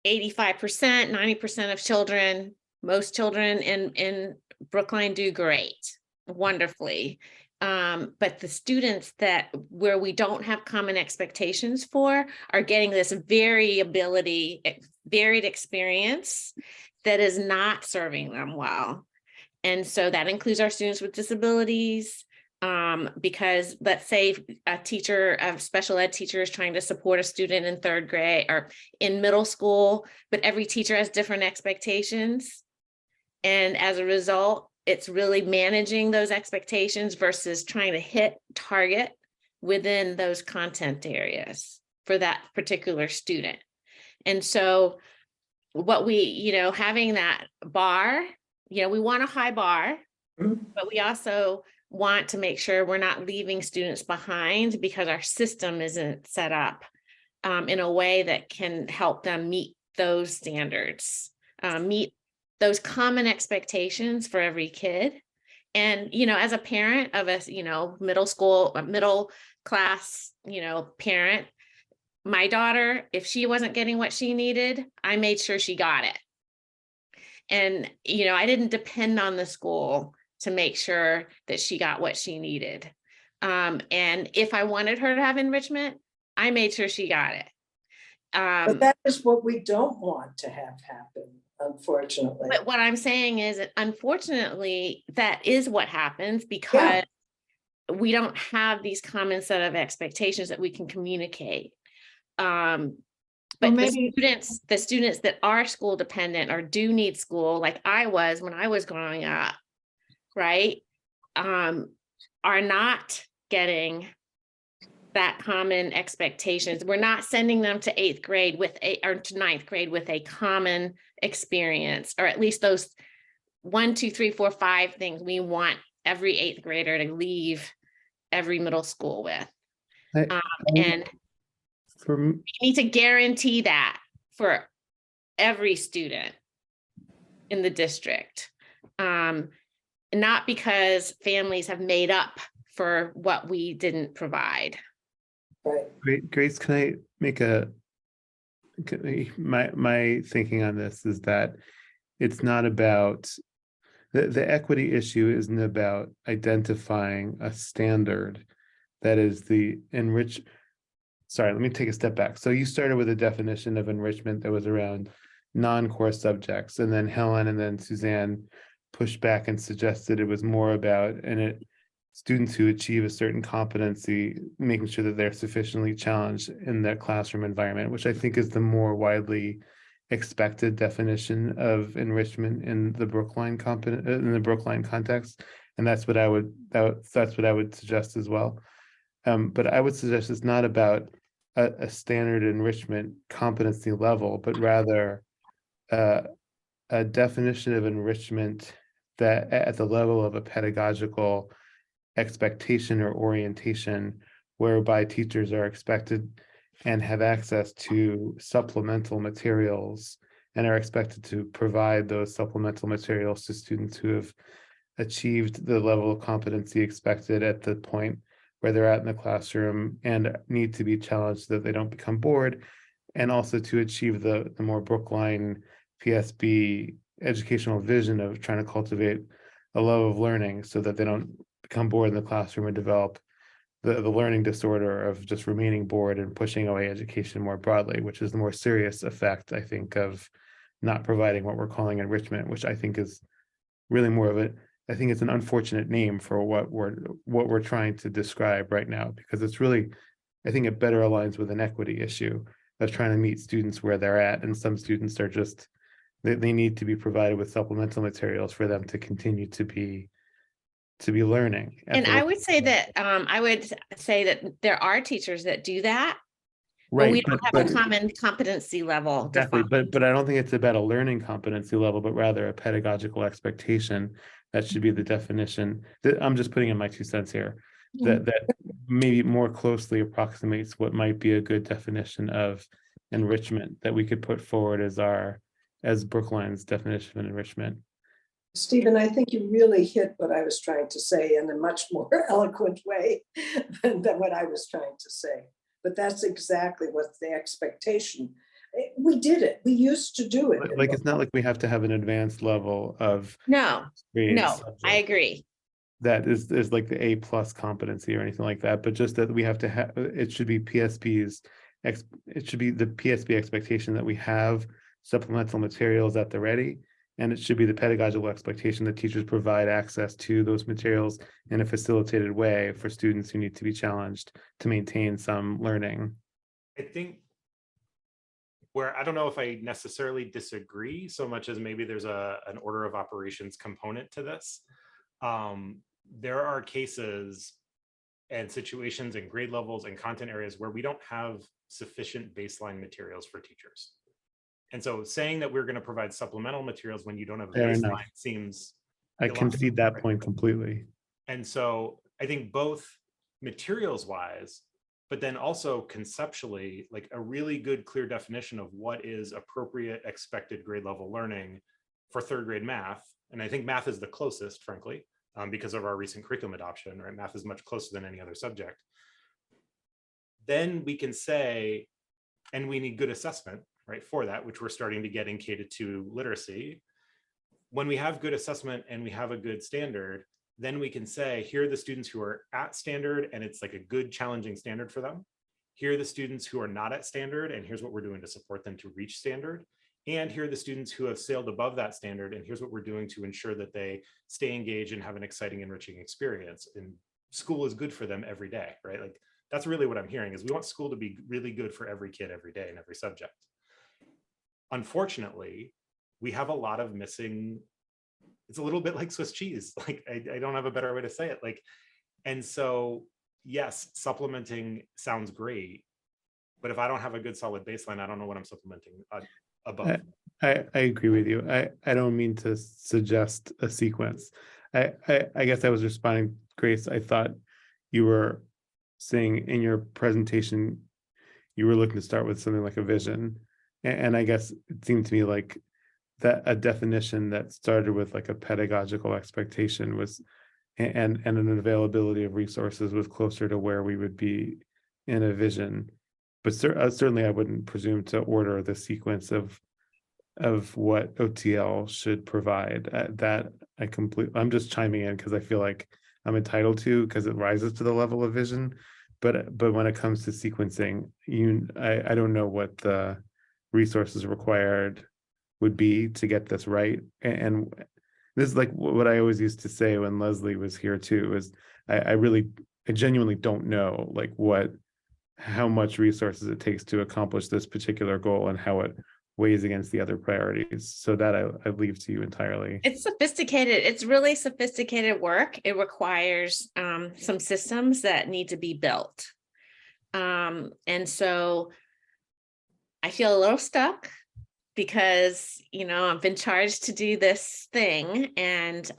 85%, 90% of children, most children in Brookline do great, wonderfully. But the students where we don't have common expectations for are getting this varied experience that is not serving them well. And so that includes our students with disabilities, because let's say a special ed teacher is trying to support a student in third grade or in middle school, but every teacher has different expectations. And as a result, it's really managing those expectations versus trying to hit target within those content areas for that particular student. And so what having that bar, we want a high bar, but we also want to make sure we're not leaving students behind because our system isn't set up in a way that can help them meet those standards, meet those common expectations for every kid. And, as a parent of a, middle class, parent, my daughter, if she wasn't getting what she needed, I made sure she got it. And, I didn't depend on the school to make sure that she got what she needed. And if I wanted her to have enrichment, I made sure she got it. But that is what we don't want to have happen, unfortunately. But what I'm saying is that unfortunately, that is what happens because we don't have these common set of expectations that we can communicate. But the students that are school dependent or do need school, like I was when I was growing up, right, are not getting that common expectations. We're not sending them to eighth grade or to ninth grade with a common experience, or at least those 1, 2, 3, 4, 5 things we want every eighth grader to leave every middle school with. And we need to guarantee that for every student in the district. Not because families have made up for what we didn't provide. Right. Grace, can I make my thinking on this is that it's not about the equity issue isn't about identifying a standard that is the sorry, let me take a step back. So you started with a definition of enrichment that was around non-core subjects, and then Helen and then Suzanne pushed back and suggested it was more about students who achieve a certain competency, making sure that they're sufficiently challenged in their classroom environment, which I think is the more widely expected definition of enrichment in the Brookline context, and that's what I would suggest as well. But I would suggest it's not about a standard enrichment competency level, but rather a definition of enrichment that at the level of a pedagogical expectation or orientation, whereby teachers are expected and have access to supplemental materials and are expected to provide those supplemental materials to students who have achieved the level of competency expected at the point where they're at in the classroom and need to be challenged so that they don't become bored, and also to achieve the more Brookline PSB educational vision of trying to cultivate a love of learning so that they don't become bored in the classroom and develop the learning disorder of just remaining bored and pushing away education more broadly, which is the more serious effect, I think, of not providing what we're calling enrichment, which I think is really more of it. I think it's an unfortunate name for what we're trying to describe right now, because it's really, I think it better aligns with an equity issue of trying to meet students where they're at, and some students are just, they need to be provided with supplemental materials for them to continue to be learning. at And the I rate would say they are. that, I would say that there are teachers that do that, but Right, we don't have but a common competency level exactly, defined. but I don't think it's about a learning competency level, but rather a pedagogical expectation. That should be the definition. That I'm just putting in my 2 cents here. That maybe more closely approximates what might be a good definition of enrichment that we could put forward as Brookline's definition of enrichment. Stephen, I think you really hit what I was trying to say in a much more eloquent way than what I was trying to say. But that's exactly what the expectation. We did it. We used to do it. Like, it's not like we have to have an advanced level of No, grade no, I subject agree. that is like the A+ competency or anything like that, but just that we have to have, it should be PSB's, it should be the PSB expectation that we have supplemental materials at the ready. And it should be the pedagogical expectation that teachers provide access to those materials in a facilitated way for students who need to be challenged to maintain some learning. I think where I don't know if I necessarily disagree so much as maybe there's an order of operations component to this. There are cases and situations and grade levels and content areas where we don't have sufficient baseline materials for teachers. And so saying that we're going to provide supplemental materials when you don't have a Fair baseline enough. seems I illogical, concede that right? point completely. And so I think both materials wise, but then also conceptually, like a really good, clear definition of what is appropriate expected grade level learning for 3rd grade math. And I think math is the closest, frankly, because of our recent curriculum adoption, right? Math is much closer than any other subject. Then we can say, and we need good assessment, right, for that, which we're starting to get in K-2 literacy. When we have good assessment and we have a good standard, then we can say, here are the students who are at standard and it's like a good challenging standard for them. Here are the students who are not at standard and here's what we're doing to support them to reach standard. And here are the students who have sailed above that standard and here's what we're doing to ensure that they stay engaged and have an exciting, enriching experience. And school is good for them every day, right? Like that's really what I'm hearing is we want school to be really good for every kid every day and every subject. Unfortunately, we have a lot of missing. It's a little bit like Swiss cheese. Like I don't have a better way to say it. Like, and so yes, supplementing sounds great, but if I don't have a good solid baseline, I don't know what I'm supplementing above. I agree with you. I don't mean to suggest a sequence. I guess I was responding, Grace. I thought you were saying in your presentation, you were looking to start with something like a vision. And I guess it seemed to me like that a definition that started with like a pedagogical expectation was, and an availability of resources was closer to where we would be in a vision. But certainly I wouldn't presume to order the sequence of what OTL should provide. That I'm just chiming in because I feel like I'm entitled to, because it rises to the level of vision. But when it comes to sequencing, I don't know what the resources required would be to get this right. And this is like what I always used to say when Leslie was here too, is I genuinely don't know like how much resources it takes to accomplish this particular goal and how it weighs against the other priorities. So that I leave to you entirely. It's sophisticated. It's really sophisticated work. It requires some systems that need to be built. And so I feel a little stuck because, I've been charged to do this thing. And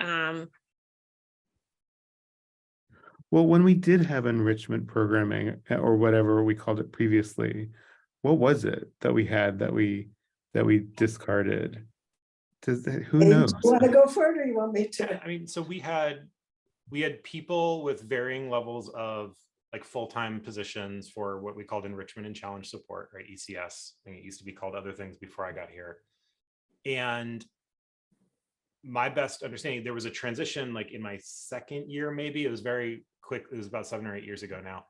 well, when we did have enrichment programming or whatever we called it previously, what was it that we had that we discarded? Who knows? You want to go for it or you want me to? I mean, so we had people with varying levels of like full-time positions for what we called enrichment and challenge support, right? ECS. I think it used to be called other things before I got here. And my best understanding, there was a transition like in my 2nd year, maybe. It was very quick. It was about 7 or 8 years ago now.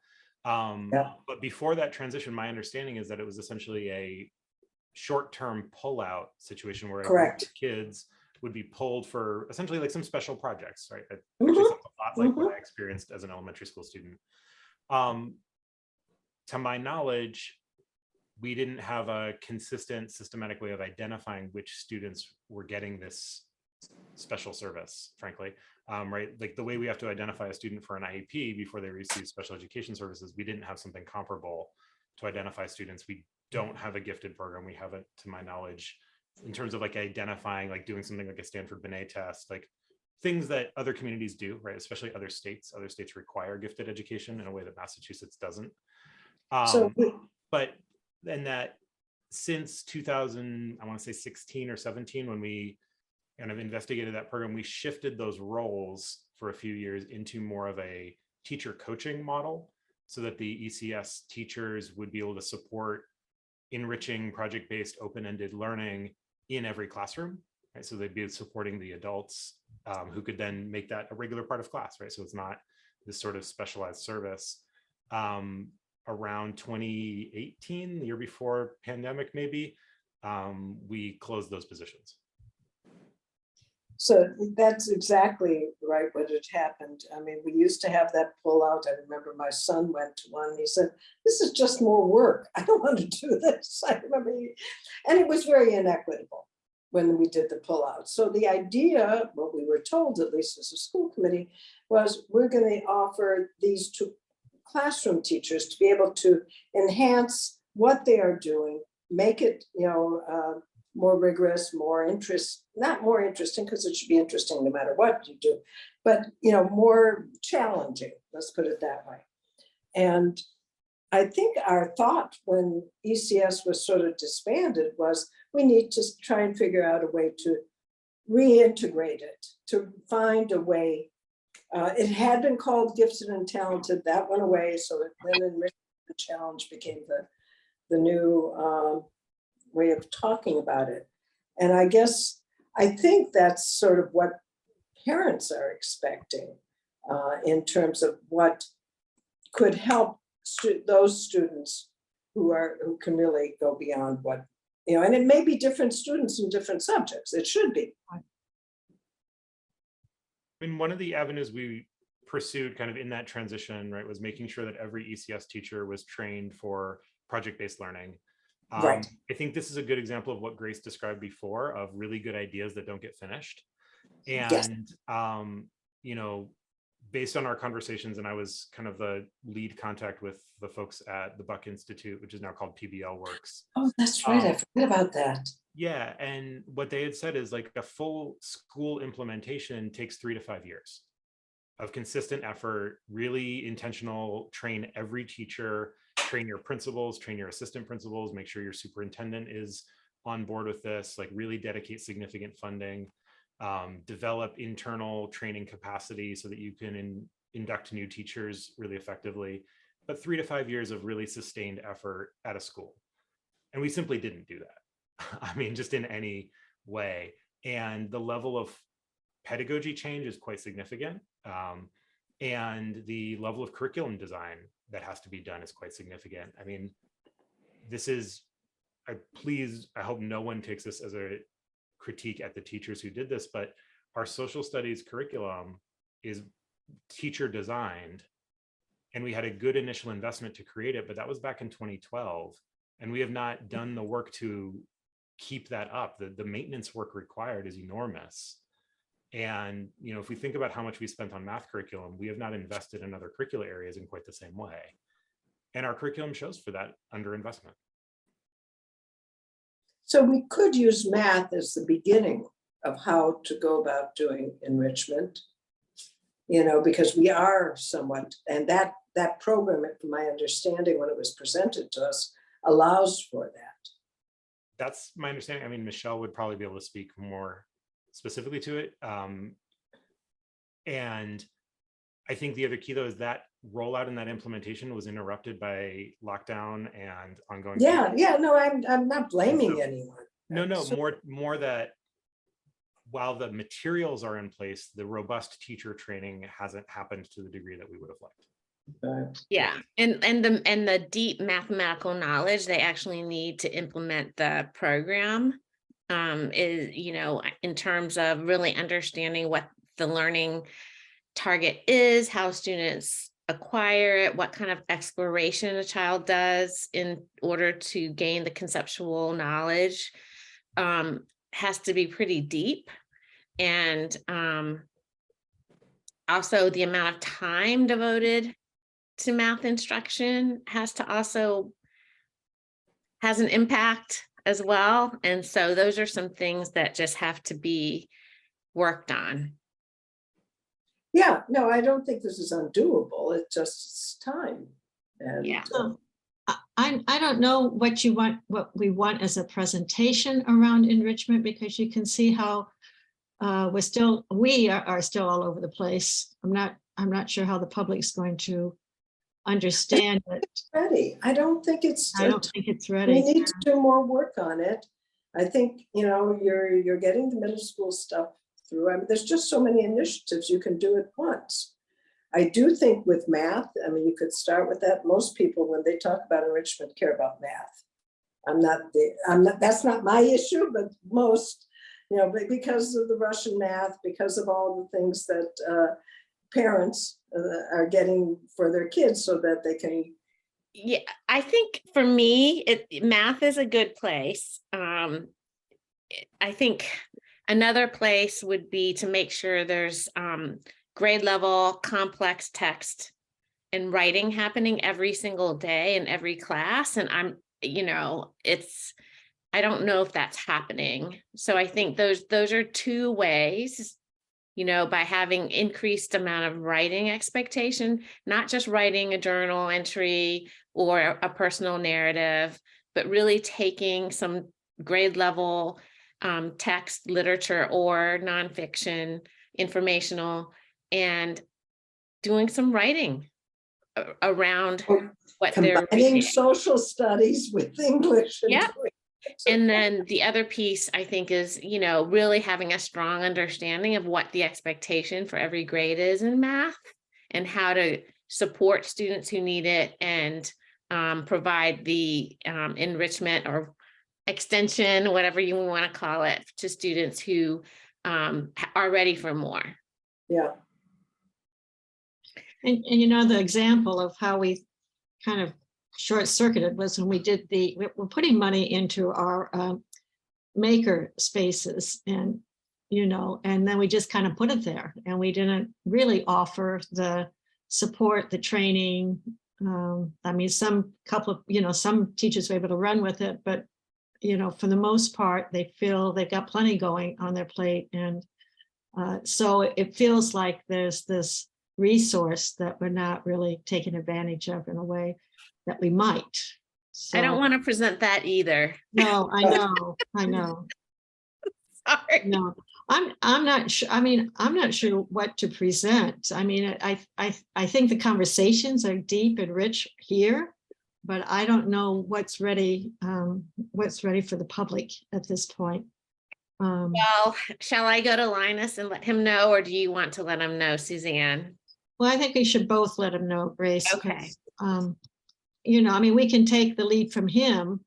But before that transition, my understanding is that it was essentially a short-term pullout situation where Correct. kids would be pulled for essentially like some special projects, right? That actually sounds a lot like what I experienced as an elementary school student. To my knowledge, we didn't have a consistent, systematic way of identifying which students were getting this special service, frankly, right? Like the way we have to identify a student for an IEP before they receive special education services, we didn't have something comparable to identify students. We don't have a gifted program. We haven't, to my knowledge, in terms of like identifying, like doing something like a Stanford Binet test, like things that other communities do, right? Especially other states. Other states require gifted education in a way that Massachusetts doesn't. But then that since 2000, I want to say 16 or 17, when we kind of investigated that program, we shifted those roles for a few years into more of a teacher coaching model so that the ECS teachers would be able to support enriching project-based open-ended learning in every classroom, right? So they'd be supporting the adults who could then make that a regular part of class, right? So it's not this sort of specialized service. Around 2018, the year before pandemic, maybe, we closed those positions. So that's exactly right what had happened. I mean, we used to have that pullout. I remember my son went to one and he said, this is just more work. I don't want to do this. I remember, and it was very inequitable when we did the pullout. So the idea, what we were told, at least as a school committee, was we're going to offer these two classroom teachers to be able to enhance what they are doing, make it, more rigorous, not more interesting, because it should be interesting no matter what you do, but more challenging, let's put it that way. And I think our thought when ECS was sort of disbanded was we need to try and figure out a way to reintegrate it, to find a way. It had been called Gifted and Talented, that went away, so then Enrichment Challenge became the new way of talking about it. And I think that's sort of what parents are expecting in terms of what could help those students who can really go beyond what, and it may be different students in different subjects. It should be. I mean, one of the avenues we pursued kind of in that transition, right, was making sure that every ECS teacher was trained for project-based learning. Right. I think this is a good example of what Grace described before, of really good ideas that don't get finished. And, yes. Based on our conversations, and I was kind of the lead contact with the folks at the Buck Institute, which is now called PBL Works. Oh, that's right. I forgot about that. Yeah. And what they had said is like a full school implementation takes 3 to 5 years of consistent effort, really intentional, train every teacher, train your principals, train your assistant principals, make sure your superintendent is on board with this, like really dedicate significant funding, develop internal training capacity so that you can induct new teachers really effectively, but 3 to 5 years of really sustained effort at a school. And we simply didn't do that. I mean, just in any way. And the level of pedagogy change is quite significant. And the level of curriculum design that has to be done is quite significant. I mean, this is, I hope no one takes this as a critique at the teachers who did this, but our social studies curriculum is teacher designed, and we had a good initial investment to create it, but that was back in 2012. And we have not done the work to keep that up. The maintenance work required is enormous. And, if we think about how much we spent on math curriculum, we have not invested in other curricular areas in quite the same way. And our curriculum shows for that underinvestment. So we could use math as the beginning of how to go about doing enrichment, because we are somewhat, and that program, from my understanding, when it was presented to us, allows for that. That's my understanding. I mean, Michelle would probably be able to speak more specifically to it. And I think the other key, though, is that rollout and that implementation was interrupted by lockdown and ongoing. Yeah. No, I'm not blaming anyone. No, more that while the materials are in place, the robust teacher training hasn't happened to the degree that we would have liked. Yeah, and the deep mathematical knowledge they actually need to implement the program is, in terms of really understanding what the learning target is, how students acquire it, what kind of exploration a child does in order to gain the conceptual knowledge, has to be pretty deep. And also the amount of time devoted to math instruction has an impact as well. And so those are some things that just have to be worked on. Yeah, no, I don't think this is undoable. It just is time. And Yeah. I don't know what we want as a presentation around enrichment, because you can see how we are still all over the place. I'm not sure how the public's going to understand it. ready. I don't think it's. I don't think it's We ready. need to do more work on it. I think, you're getting the middle school stuff through. I mean, there's just so many initiatives you can do at once. I do think with math, I mean, you could start with that. Most people, when they talk about enrichment, care about math. That's not my issue, but most, but because of the Russian math, because of all the things that parents are getting for their kids so that they can. Yeah, I think for me, math is a good place. I think another place would be to make sure there's grade level complex text and writing happening every single day in every class. And I don't know if that's happening. So I think those are two ways, by having increased amount of writing expectation, not just writing a journal entry or a personal narrative, but really taking some grade level text, literature, or nonfiction, informational, and doing some writing around what they're Combining reading. social studies with English. Yeah. And then the other piece, I think, is, really having a strong understanding of what the expectation for every grade is in math and how to support students who need it and provide the enrichment or extension, whatever you want to call it, to students who are ready for more. Yeah. And the example of how we kind of short-circuited was when we're putting money into our maker spaces, and and then we just kind of put it there, and we didn't really offer the support, the training. I mean, some teachers were able to run with it, but for the most part, they feel they've got plenty going on their plate, and so it feels like there's this resource that we're not really taking advantage of in a way that we might. So, I don't want to present that either. No, I know. Sorry. No, I'm not sure. I mean, I'm not sure what to present. I mean, I think the conversations are deep and rich here, but I don't know what's ready for the public at this point. Well, shall I go to Linus and let him know, or do you want to let him know, Suzanne? Well, I think we should both let him know, Grace. Okay. I mean, we can take the lead from him.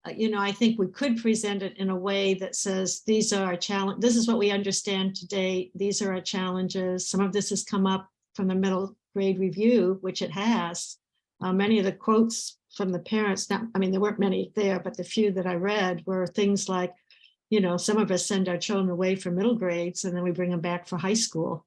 I think we could present it in a way that says, these are our challenge. This is what we understand today. These are our challenges. Some of this has come up from the middle grade review, which it has. Many of the quotes from the parents, there weren't many there, but the few that I read were things like, some of us send our children away for middle grades and then we bring them back for high school.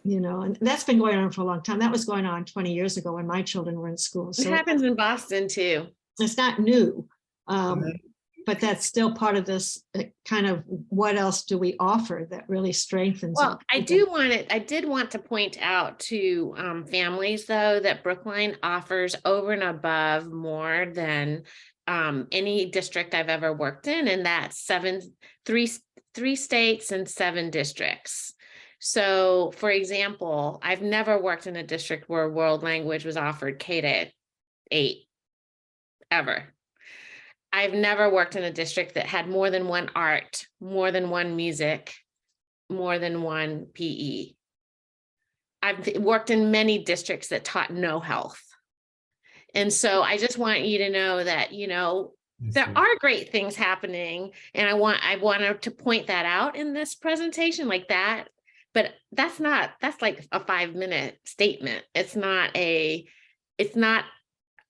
And that's been going on for a long time. That was going on 20 years ago when my children were in school. So it happens in Boston too. It's not new, but that's still part of this kind of what else do we offer that really strengthens. Well, I did want to point out to families, though, that Brookline offers over and above more than any district I've ever worked in, and that's three states and 7 districts. So, for example, I've never worked in a district where world language was offered K-8 ever. I've never worked in a district that had more than one art, more than one music, more than one PE. I've worked in many districts that taught no health. And so I just want you to know that, there are great things happening, and I wanted to point that out in this presentation like that. But that's like a 5-minute statement. It's not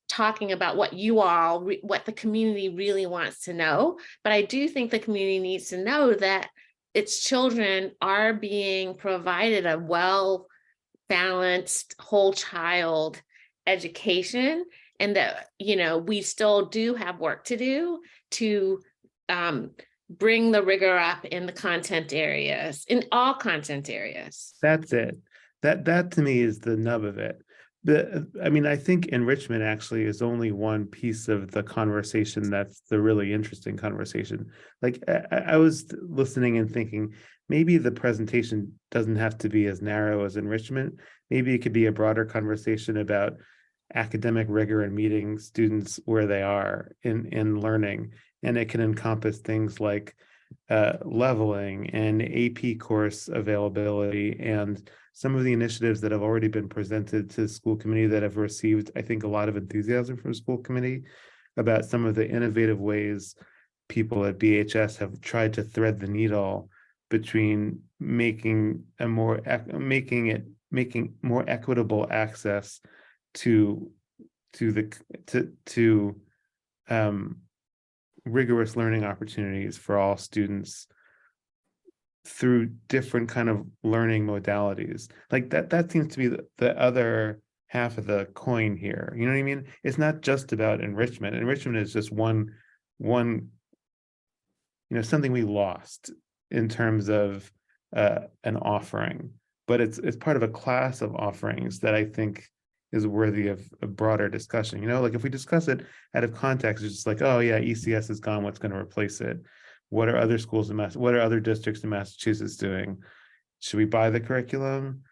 talking about what what the community really wants to know. But I do think the community needs to know that its children are being provided a well-balanced whole child education, and that, we still do have work to do to bring the rigor up in the content areas, in all content areas. That's it. That to me is the nub of it. I think enrichment actually is only one piece of the conversation that's the really interesting conversation. Like I was listening and thinking, maybe the presentation doesn't have to be as narrow as enrichment. Maybe it could be a broader conversation about academic rigor and meeting students where they are in learning. And it can encompass things like leveling and AP course availability and some of the initiatives that have already been presented to the school committee that have received, I think, a lot of enthusiasm from the school committee about some of the innovative ways people at BHS have tried to thread the needle between making more equitable access to rigorous learning opportunities for all students through different kind of learning modalities. Like that seems to be the other half of the coin here. You know what I mean? It's not just about enrichment. Enrichment is just one, something we lost in terms of an offering, but it's part of a class of offerings that I think is worthy of a broader discussion. Like if we discuss it out of context, it's just like, oh yeah, ECS is gone, what's going to replace it? What are other schools what are other districts in Massachusetts doing? Should we buy the curriculum?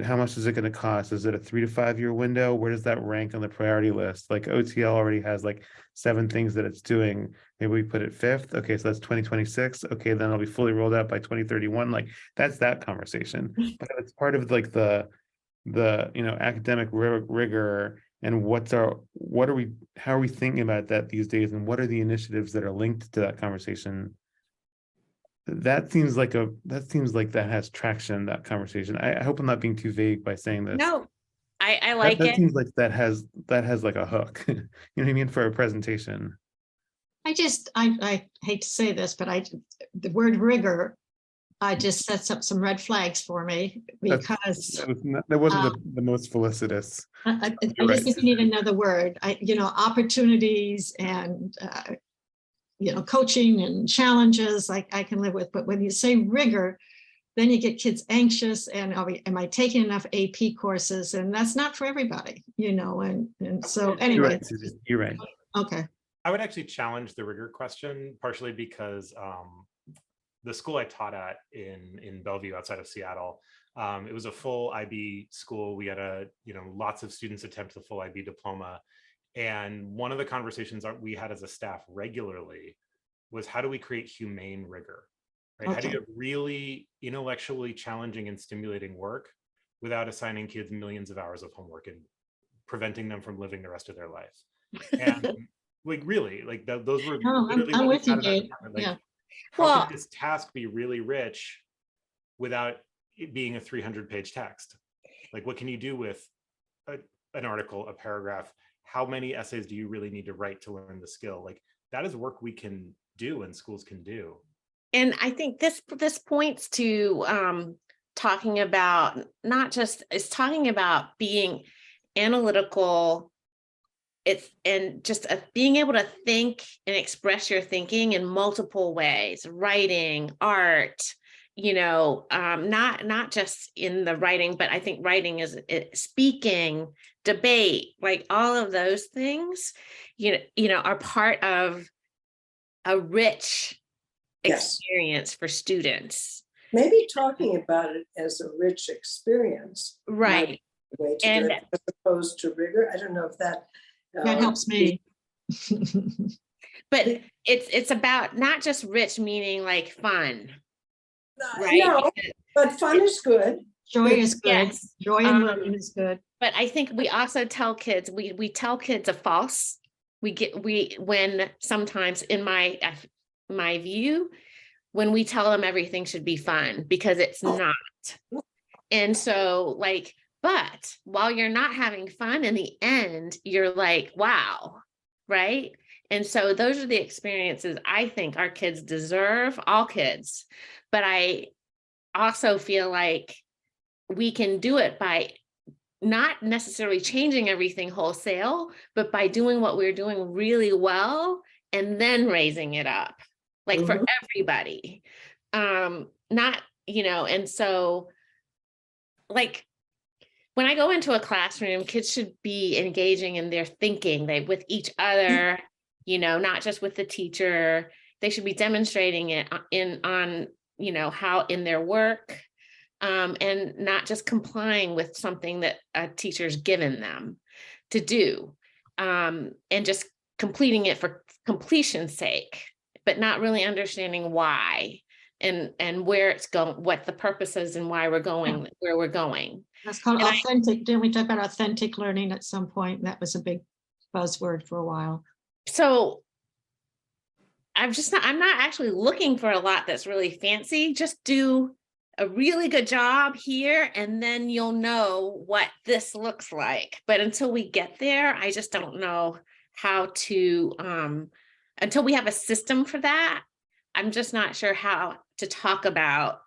How much is it going to cost? Is it a 3 to 5 year window? Where does that rank on the priority list? Like OTL already has like 7 things that it's doing. Maybe we put it 5th. Okay, so that's 2026. Okay, then it'll be fully rolled out by 2031. Like that's that conversation. But it's part of like the academic rigor and how are we thinking about that these days, and what are the initiatives that are linked to that conversation? That seems like that has traction, that conversation. I hope I'm not being too vague by saying this. No, I like that it. Seems like that has like a hook, you know what I mean, for a presentation. I hate to say this, but the word rigor just sets up some red flags for me, because that wasn't the most felicitous. I just think you need another word. Opportunities and coaching and challenges I can live with, but when you say rigor, then you get kids anxious and am I taking enough AP courses? And that's not for everybody, and so anyway. You're right. Okay. I would actually challenge the rigor question, partially because the school I taught at in Bellevue outside of Seattle, it was a full IB school. We had lots of students attempt the full IB diploma. And one of the conversations that we had as a staff regularly was, how do we create humane rigor? Right? Okay. How do you get really intellectually challenging and stimulating work without assigning kids millions of hours of homework and preventing them from living the rest of their life? And those were I'm with you, Jade. Yeah. How can this task be really rich without it being a 300-page text? Like, what can you do with an article, a paragraph? How many essays do you really need to write to learn the skill? Like, that is work we can do and schools can do. And I think this points to talking about talking about being analytical. Being able to think and express your thinking in multiple ways, writing, art, not just in the writing, but I think writing is speaking, debate, like all of those things, are part of a rich experience for students. Maybe talking about it as a rich experience, right? Way to do it, as opposed to rigor. I don't know if that helps me. But it's about not just rich, meaning like fun, right? No, but fun is good. Joy is good. Yes. Joy and learning is good. But I think we also tell kids, we tell kids a false when sometimes in my view, when we tell them everything should be fun, because it's not. And so like, but while you're not having fun, in the end, you're like, wow, right? And so those are the experiences I think our kids deserve, all kids. But I also feel like we can do it by not necessarily changing everything wholesale, but by doing what we're doing really well and then raising it up, like for everybody. Not, and so like when I go into a classroom, kids should be engaging in their thinking, with each other, not just with the teacher. They should be demonstrating it on how in their work, and not just complying with something that a teacher's given them to do, and just completing it for completion's sake, but not really understanding why and where it's going, what the purpose is and why we're going where we're going. That's called authentic. Didn't we talk about authentic learning at some point? That was a big buzzword for a while. So I'm not actually looking for a lot that's really fancy. Just do a really good job here, and then you'll know what this looks like. But until we get there, I just don't know how to, until we have a system for that, I'm just not sure how to talk about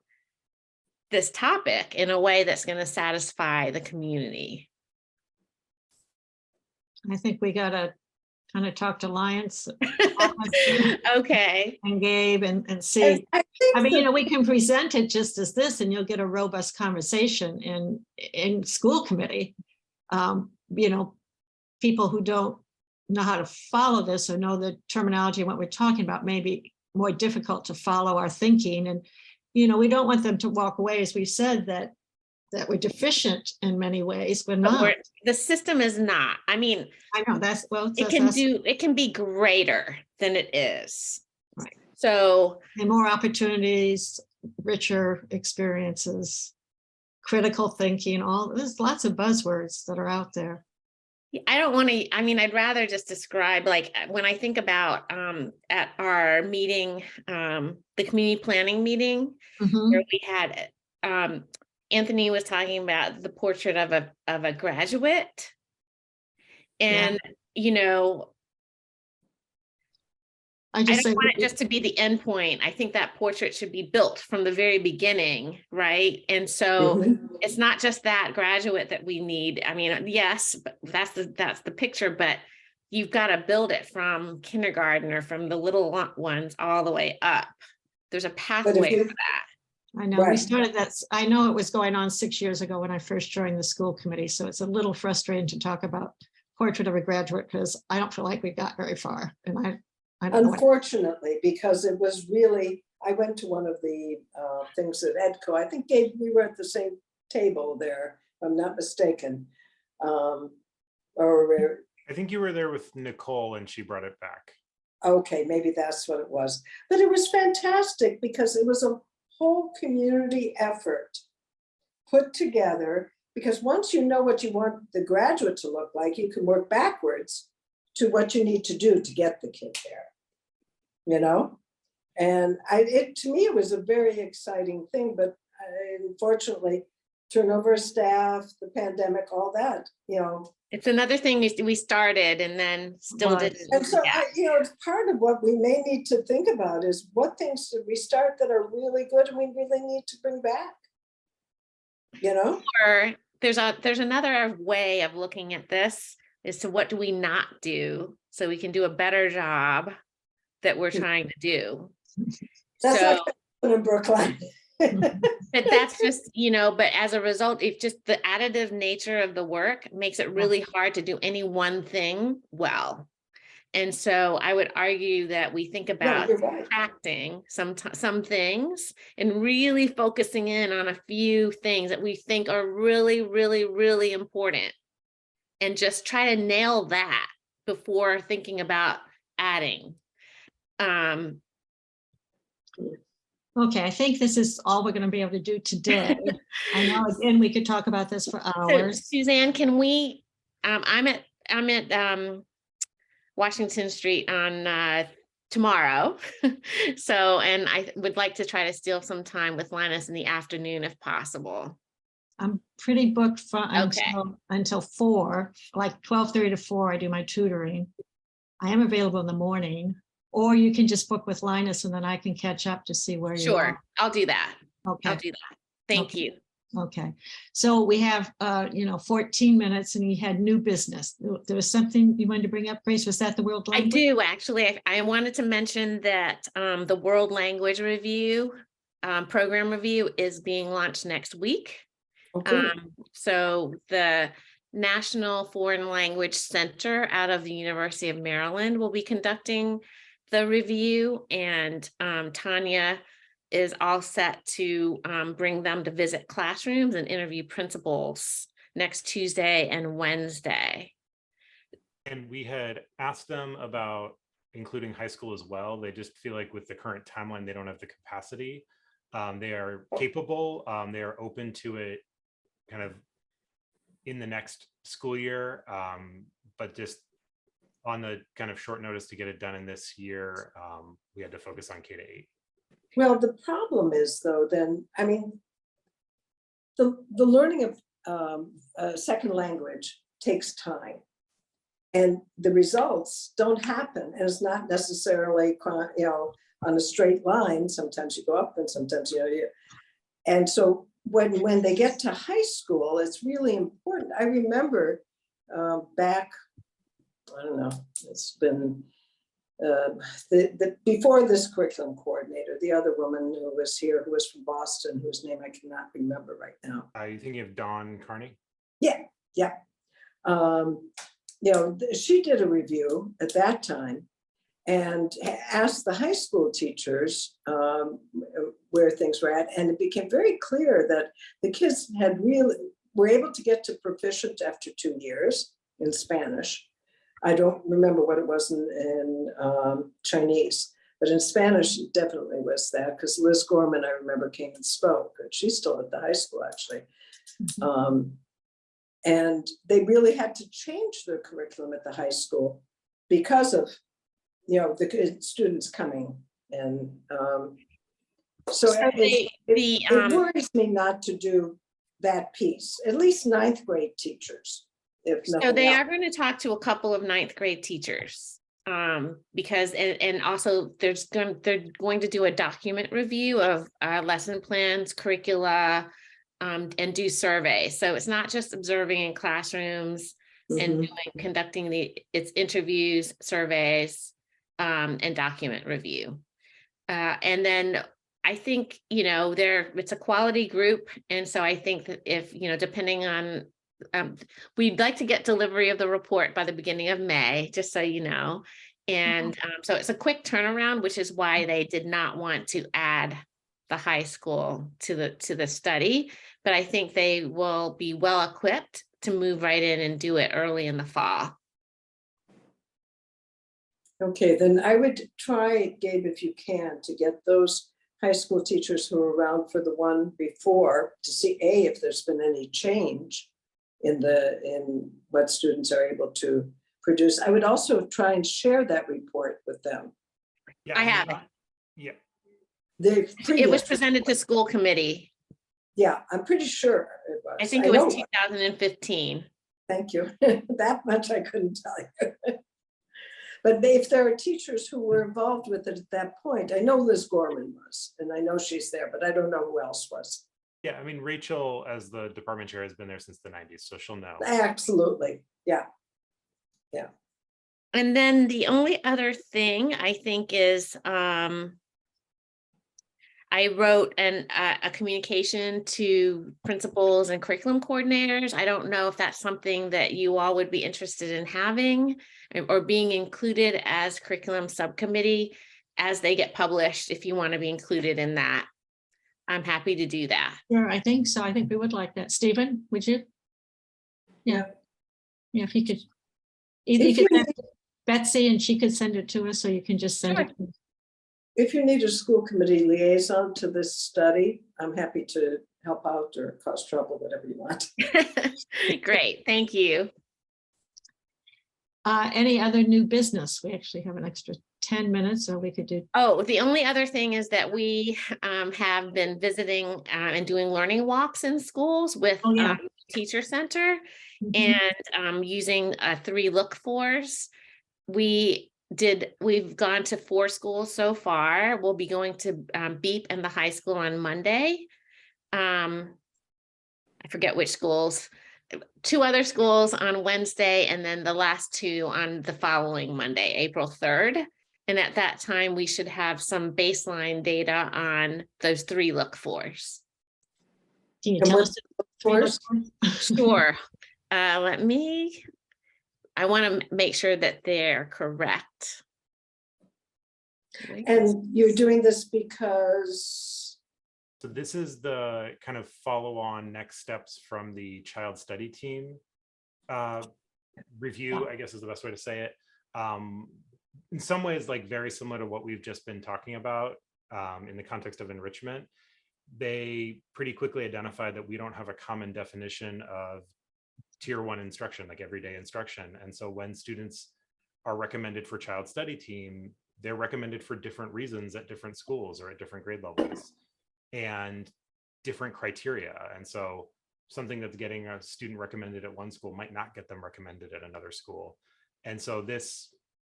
this topic in a way that's going to satisfy the community. I think we got to kind of talk to Lions. Okay. And Gabe and see. I mean, we can present it just as this, and you'll get a robust conversation in school committee. People who don't know how to follow this or know the terminology and what we're talking about may be more difficult to follow our thinking. And, we don't want them to walk away, as we said, that we're deficient in many ways. We're not. The system is not. I mean, I know it can be greater than it is. Right. So and more opportunities, richer experiences, critical thinking, there's lots of buzzwords that are out there. I don't want to, I'd rather just describe, like, when I think about at our meeting, the community planning meeting, where we had Anthony was talking about the portrait of a graduate. And, I don't want it just to be the end point. I think that portrait should be built from the very beginning, right? And so it's not just that graduate that we need. I mean, yes, but that's the picture, but you've got to build it from kindergarten or from the little ones all the way up. There's a pathway for that. I know we started that. I know it was going on 6 years ago when I first joined the school committee. So it's a little frustrating to talk about portrait of a graduate because I don't feel like we got very far. And I unfortunately, because it was really, I went to one of the things at EDCO. I think, Gabe, we were at the same table there, if I'm not mistaken. I think you were there with Nicole and she brought it back. Okay, maybe that's what it was. But it was fantastic because it was a whole community effort put together, because once you know what you want the graduate to look like, you can work backwards to what you need to do to get the kid there, and to me, it was a very exciting thing, but unfortunately, turnover of staff, the pandemic, all that, It's another thing we started and then still didn't. And so, part of what we may need to think about is what things did we start that are really good and we really need to bring back, Or there's another way of looking at this. As to what do we not do so we can do a better job that we're trying to do. That's so, like in Brookline. But that's just, but as a result, it's just the additive nature of the work makes it really hard to do any one thing well. And so I would argue that we think about acting some things and really focusing in on a few things that we think are really, really, really important. And just try to nail that before thinking about adding. Okay, I think this is all we're going to be able to do today. I know, again, we could talk about this for hours. So, Suzanne, can we? I'm at Washington Street on tomorrow. So, and I would like to try to steal some time with Linus in the afternoon if possible. I'm pretty booked for Okay. until 4, like 12:30 to 4, I do my tutoring. I am available in the morning, or you can just book with Linus and then I can catch up to see where you Sure, are. I'll do that. Okay. I'll do that. Thank Okay. you. Okay, so we have, 14 minutes and we had new business. There was something you wanted to bring up, Grace? Was that the world I language? do actually. I wanted to mention that the World Language Review program review is being launched next week. Okay. So the National Foreign Language Center out of the University of Maryland will be conducting the review, and Tanya is all set to bring them to visit classrooms and interview principals next Tuesday and Wednesday. And we had asked them about including high school as well. They just feel like with the current timeline, they don't have the capacity. They are capable. They are open to it kind of in the next school year, but just on the kind of short notice to get it done in this year, we had to focus on K-8. Well, the problem is though, then, I mean, the learning of a second language takes time. And the results don't happen. And it's not necessarily, on a straight line. Sometimes you go up and sometimes, and so when they get to high school, it's really important. I remember back, I don't know, it's been before this curriculum coordinator, the other woman who was here, who was from Boston, whose name I cannot remember right now. Are you thinking of Dawn Carney? Yeah. She did a review at that time and asked the high school teachers where things were at. And it became very clear that the kids were able to get to proficient after 2 years in Spanish. I don't remember what it was in Chinese, but in Spanish, it definitely was that, because Liz Gorman, I remember, came and spoke, and she's still at the high school, actually. Mm-hmm. And they really had to change their curriculum at the high school because of, the students coming. And so it worries me not to do that piece, at least 9th grade teachers. So they are going to talk to a couple of 9th grade teachers because, and also they're going to do a document review of lesson plans, curricula, and do surveys. So it's not just observing in classrooms and conducting it's interviews, surveys, and document review. And then I think, it's a quality group. And so I think that if, depending on, we'd like to get delivery of the report by the beginning of May, just so you know. And so it's a quick turnaround, which is why they did not want to add the high school to the study, but I think they will be well equipped to move right in and do it early in the fall. Okay, then I would try, Gabe, if you can, to get those high school teachers who were around for the one before to see if there's been any change in what students are able to produce. I would also try and share that report with them. Yeah, I have it. Yeah. It was presented to school committee. Yeah, I'm pretty sure it was. I think it was 2015. Thank you. That much I couldn't tell you. But if there are teachers who were involved with it at that point, I know Liz Gorman was, and I know she's there, but I don't know who else was. Yeah, I mean, Rachel, as the department chair, has been there since the 90s, so she'll know. Absolutely. Yeah. And then the only other thing I think is I wrote a communication to principals and curriculum coordinators. I don't know if that's something that you all would be interested in having or being included as curriculum subcommittee as they get published. If you want to be included in that, I'm happy to do that. Sure, I think so. I think we would like that. Stephen, would you? Yeah, if you could, either you could send Betsy and she could send it to us, or you can just send it. If you need a school committee liaison to this study, I'm happy to help out or cause trouble, whatever you want. Great, thank you. Any other new business? We actually have an extra 10 minutes, so we could do. Oh, the only other thing is that we have been visiting and doing learning walks in schools with Oh, yeah. Teacher Center Mhm. and using 3 look-fors. We've gone to 4 schools so far. We'll be going to Beep and the high school on Monday. I forget which schools. 2 other schools on Wednesday, and then the last 2 on the following Monday, April 3rd. And at that time, we should have some baseline data on those 3 look-fors. Can you And tell what us? First, Sure. I want to make sure that they're correct. and you're doing this because, So this is the kind of follow-on next steps from the child study team review, I guess is the best way to say it. In some ways, like very similar to what we've just been talking about in the context of enrichment. They pretty quickly identified that we don't have a common definition of tier 1 instruction, like everyday instruction. And so when students are recommended for child study team, they're recommended for different reasons at different schools or at different grade levels and different criteria. And so something that's getting a student recommended at one school might not get them recommended at another school. And so this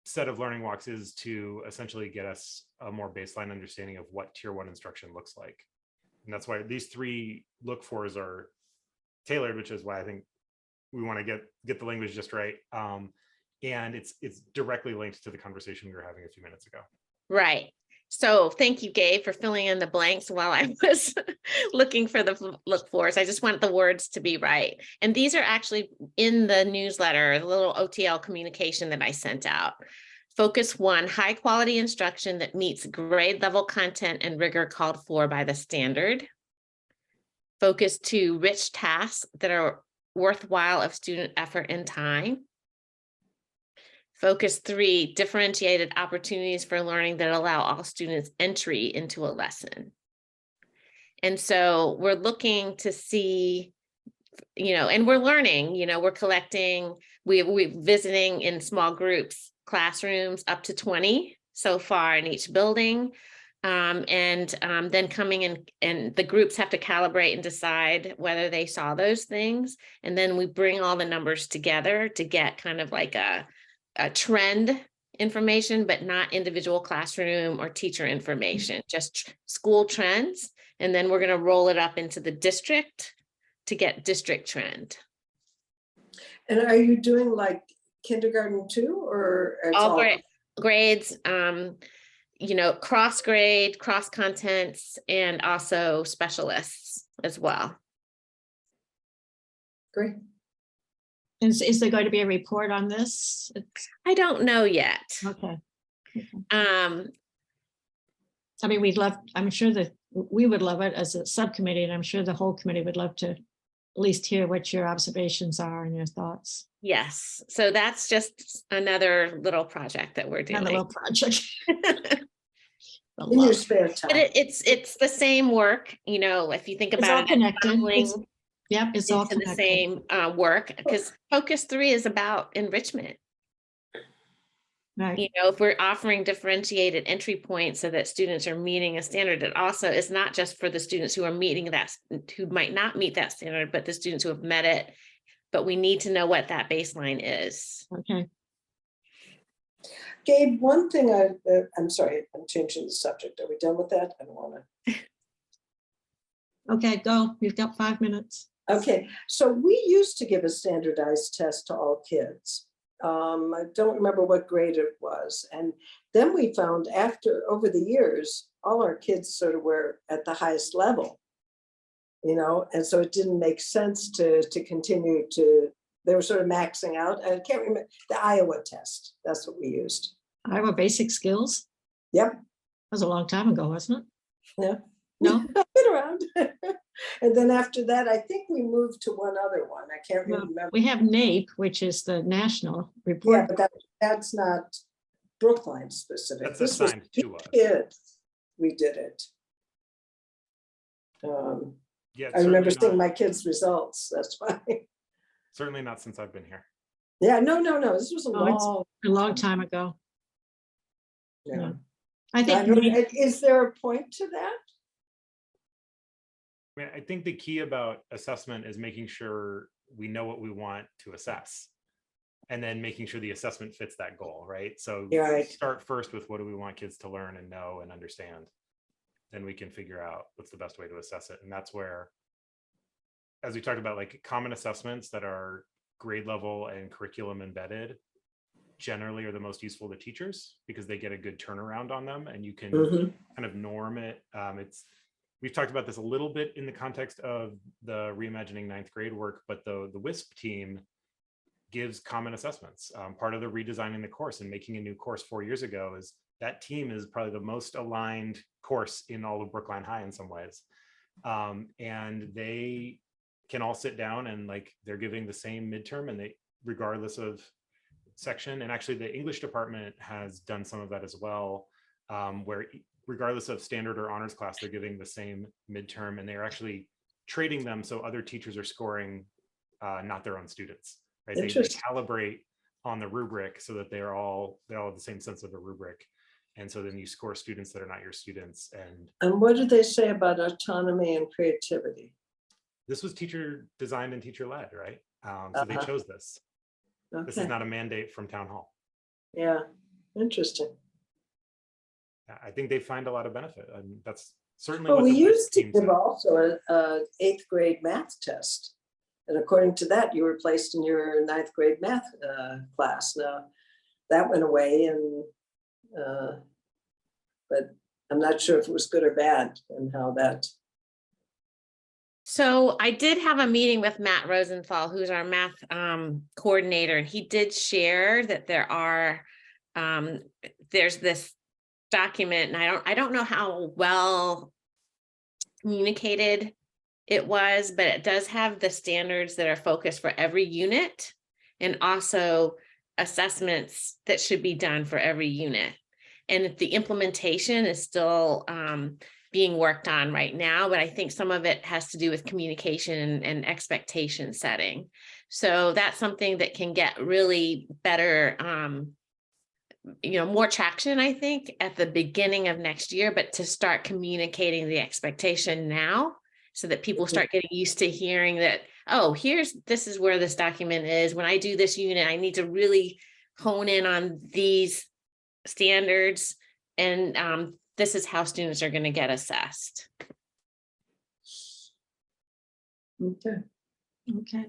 set of learning walks is to essentially get us a more baseline understanding of what tier 1 instruction looks like. And that's why these 3 look-fors are tailored, which is why I think we want to get the language just right. And it's directly linked to the conversation we were having a few minutes ago. Right. So thank you, Gabe, for filling in the blanks while I was looking for the look-fors. I just want the words to be right. And these are actually in the newsletter, the little OTL communication that I sent out. Focus 1, high quality instruction that meets grade level content and rigor called for by the standard. Focus 2, rich tasks that are worthwhile of student effort and time. Focus 3, differentiated opportunities for learning that allow all students entry into a lesson. And so we're looking to see, and we're learning, we're collecting, we're visiting in small groups, classrooms up to 20 so far in each building. Then coming in and the groups have to calibrate and decide whether they saw those things. And then we bring all the numbers together to get kind of like a trend information, but not individual classroom or teacher information, just school trends. And then we're going to roll it up into the district to get district trend. and are you doing like kindergarten too, or it's All grades, cross grade, cross contents, and also specialists as well. Great. Is there going to be a report on this? I don't know yet. Okay. Um, I mean, I'm sure that we would love it as a subcommittee, and I'm sure the whole committee would love to at least hear what your observations are and your thoughts. yes, so that's just another little project that we're doing. Another little project. In your spare time. But it's the same work, if you think It's about all it, connected. Yep, it's all into the connected. same work, because focus 3 is about enrichment. Right. If we're offering differentiated entry points so that students are meeting a standard, it also is not just for the students who are who might not meet that standard, but the students who have met it. But we need to know what that baseline is. Okay. Gabe, one thing I'm sorry, I'm changing the subject. Are we done with that? I don't want to. Okay, go. You've got 5 minutes. Okay, so we used to give a standardized test to all kids. I don't remember what grade it was. And then we found over the years, all our kids sort of were at the highest level, and so it didn't make sense to continue they were sort of maxing out. I can't remember the Iowa test. That's what we used. Iowa basic skills. Yep. That was a long time ago, wasn't it? Yeah. No? I've been around. And then after that, I think we moved to one other one. I can't Well, remember. we have NAEP, which is the national report. Yeah, but that's not Brookline specific. That's This was assigned to us. kids. We did it. Yeah, I remember certainly seeing my kids' results. That's why. certainly not since I've been here. Yeah, no, this was a Oh, it's long. a long time ago. Yeah. I I think don't- Is there a point to that? I mean, I think the key about assessment is making sure we know what we want to assess. And then making sure the assessment fits that goal, right? So You're right. start first with what do we want kids to learn and know and understand. Then we can figure out what's the best way to assess it. And that's where, as we talked about, like common assessments that are grade level and curriculum embedded generally are the most useful to teachers because they get a good turnaround on them and you can kind of norm it. We've talked about this a little bit in the context of the Reimagining Ninth Grade work, but the WISP team gives common assessments. Part of the redesigning the course and making a new course 4 years ago is that team is probably the most aligned course in all of Brookline High in some ways. And they can all sit down and like they're giving the same midterm and they, regardless of section, and actually the English department has done some of that as well, where regardless of standard or honors class, they're giving the same midterm and they're actually trading them so other teachers are scoring not their own students. Right? They calibrate on the rubric so that they all have the same sense of a rubric. And so then you score students that are not your students. And what did they say about autonomy and creativity? This was teacher designed and teacher led, right? So they chose this. Okay. This is not a mandate from town hall. Yeah, interesting. I think they find a lot of benefit. And that's certainly Well, what we the WISP used to team give said. also an 8th grade math test. And according to that, you were placed in your 9th grade math class. Now, that went away, and but I'm not sure if it was good or bad and how that. So I did have a meeting with Matt Rosenthal, who's our math coordinator, and he did share that there's this document, and I don't know how well communicated it was, but it does have the standards that are focused for every unit and also assessments that should be done for every unit. And the implementation is still being worked on right now, but I think some of it has to do with communication and expectation setting. So that's something that can get really better, more traction, I think, at the beginning of next year, but to start communicating the expectation now so that people start getting used to hearing that, oh, this is where this document is. When I do this unit, I need to really hone in on these standards, and this is how students are going to get assessed. Okay.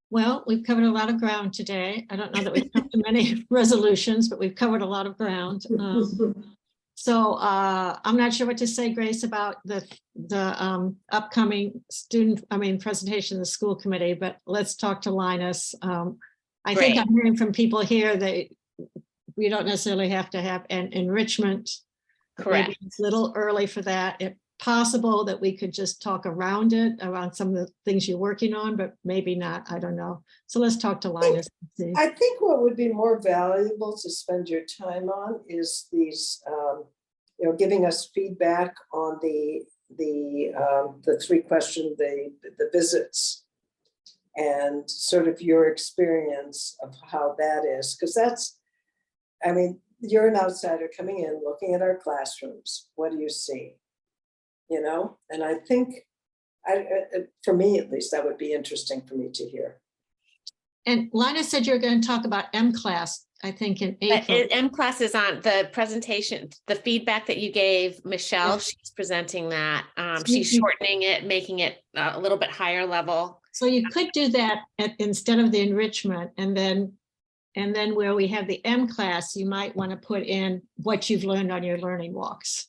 Well, we've covered a lot of ground today. I don't know that we've come to many resolutions, but we've covered a lot of ground. So I'm not sure what to say, Grace, about the upcoming presentation of the school committee, but let's talk to Linus. I think I'm hearing from people here that we don't necessarily have to have an enrichment. Correct. Maybe it's a little early for that. If possible that we could just talk around some of the things you're working on, but maybe not, I don't know. So let's talk to Linus. I think what would be more valuable to spend your time on is these, giving us feedback on the 3-question, the visits, and sort of your experience of how that is, because you're an outsider coming in, looking at our classrooms. What do you see? And I think, for me at least, that would be interesting for me to hear. And Linus said you're going to talk about M-Class, I think in April. M-Class is on the presentation, the feedback that you gave Michelle, she's presenting that. She's shortening it, making it a little bit higher level. So you could do that instead of the enrichment, and then where we have the M-Class, you might want to put in what you've learned on your learning walks.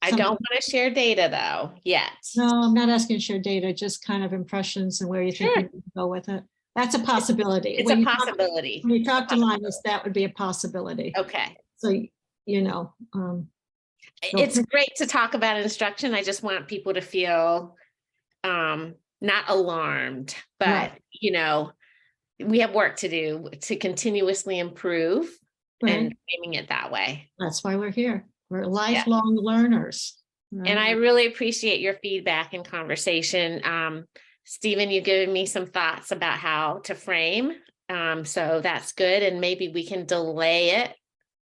I don't want to share data though yet. No, I'm not asking to share data, just kind of impressions and where you think you can go with it. That's a possibility. It's a possibility. When you talk to Linus, that would be a possibility. Okay. So, it's great to talk about instruction. I just want people to feel not alarmed, but we have work to do to continuously improve and framing it that way. That's why we're here. We're lifelong learners. Right? And I really appreciate your feedback and conversation. Stephen, you've given me some thoughts about how to frame. So that's good. And maybe we can delay it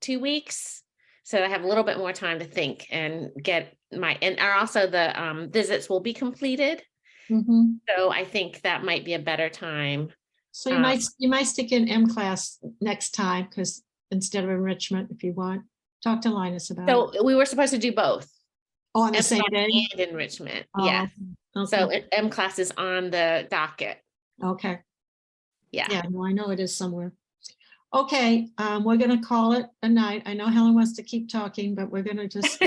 2 weeks. So I have a little bit more time to think and get and also the visits will be completed. Mhm. So I think that might be a better time. So you might stick in M class next time, because instead of enrichment, if you want, talk to Linus about it. So we were supposed to do both. Oh, on the same day? And enrichment, Oh, yeah. So okay. M class is on the docket. Okay. Yeah. Yeah, no, I know it is somewhere. Okay, we're gonna call it a night. I know Helen wants to keep talking, but we're gonna just,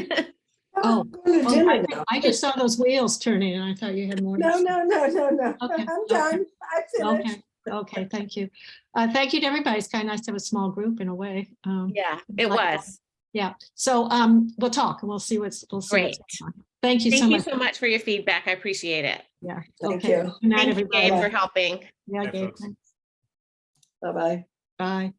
Oh, I'm going to oh, dinner now. I just saw those wheels turning and I thought you had more. to No, say. no, no, no, no. Okay, I'm done. I finished. Okay, okay, thank you. Thank you to everybody. It's kind of nice to have a small group in a way. Yeah, it like that. was. Yeah, so we'll talk and we'll see what's Great. going on. Thank you so Thank you much. so much for your feedback. I appreciate it. Yeah. Thank Okay. you. Good night, Thank you, everybody. Gabe, for helping. Yeah, Bye, Gabe. folks. Thanks. Bye-bye. Bye.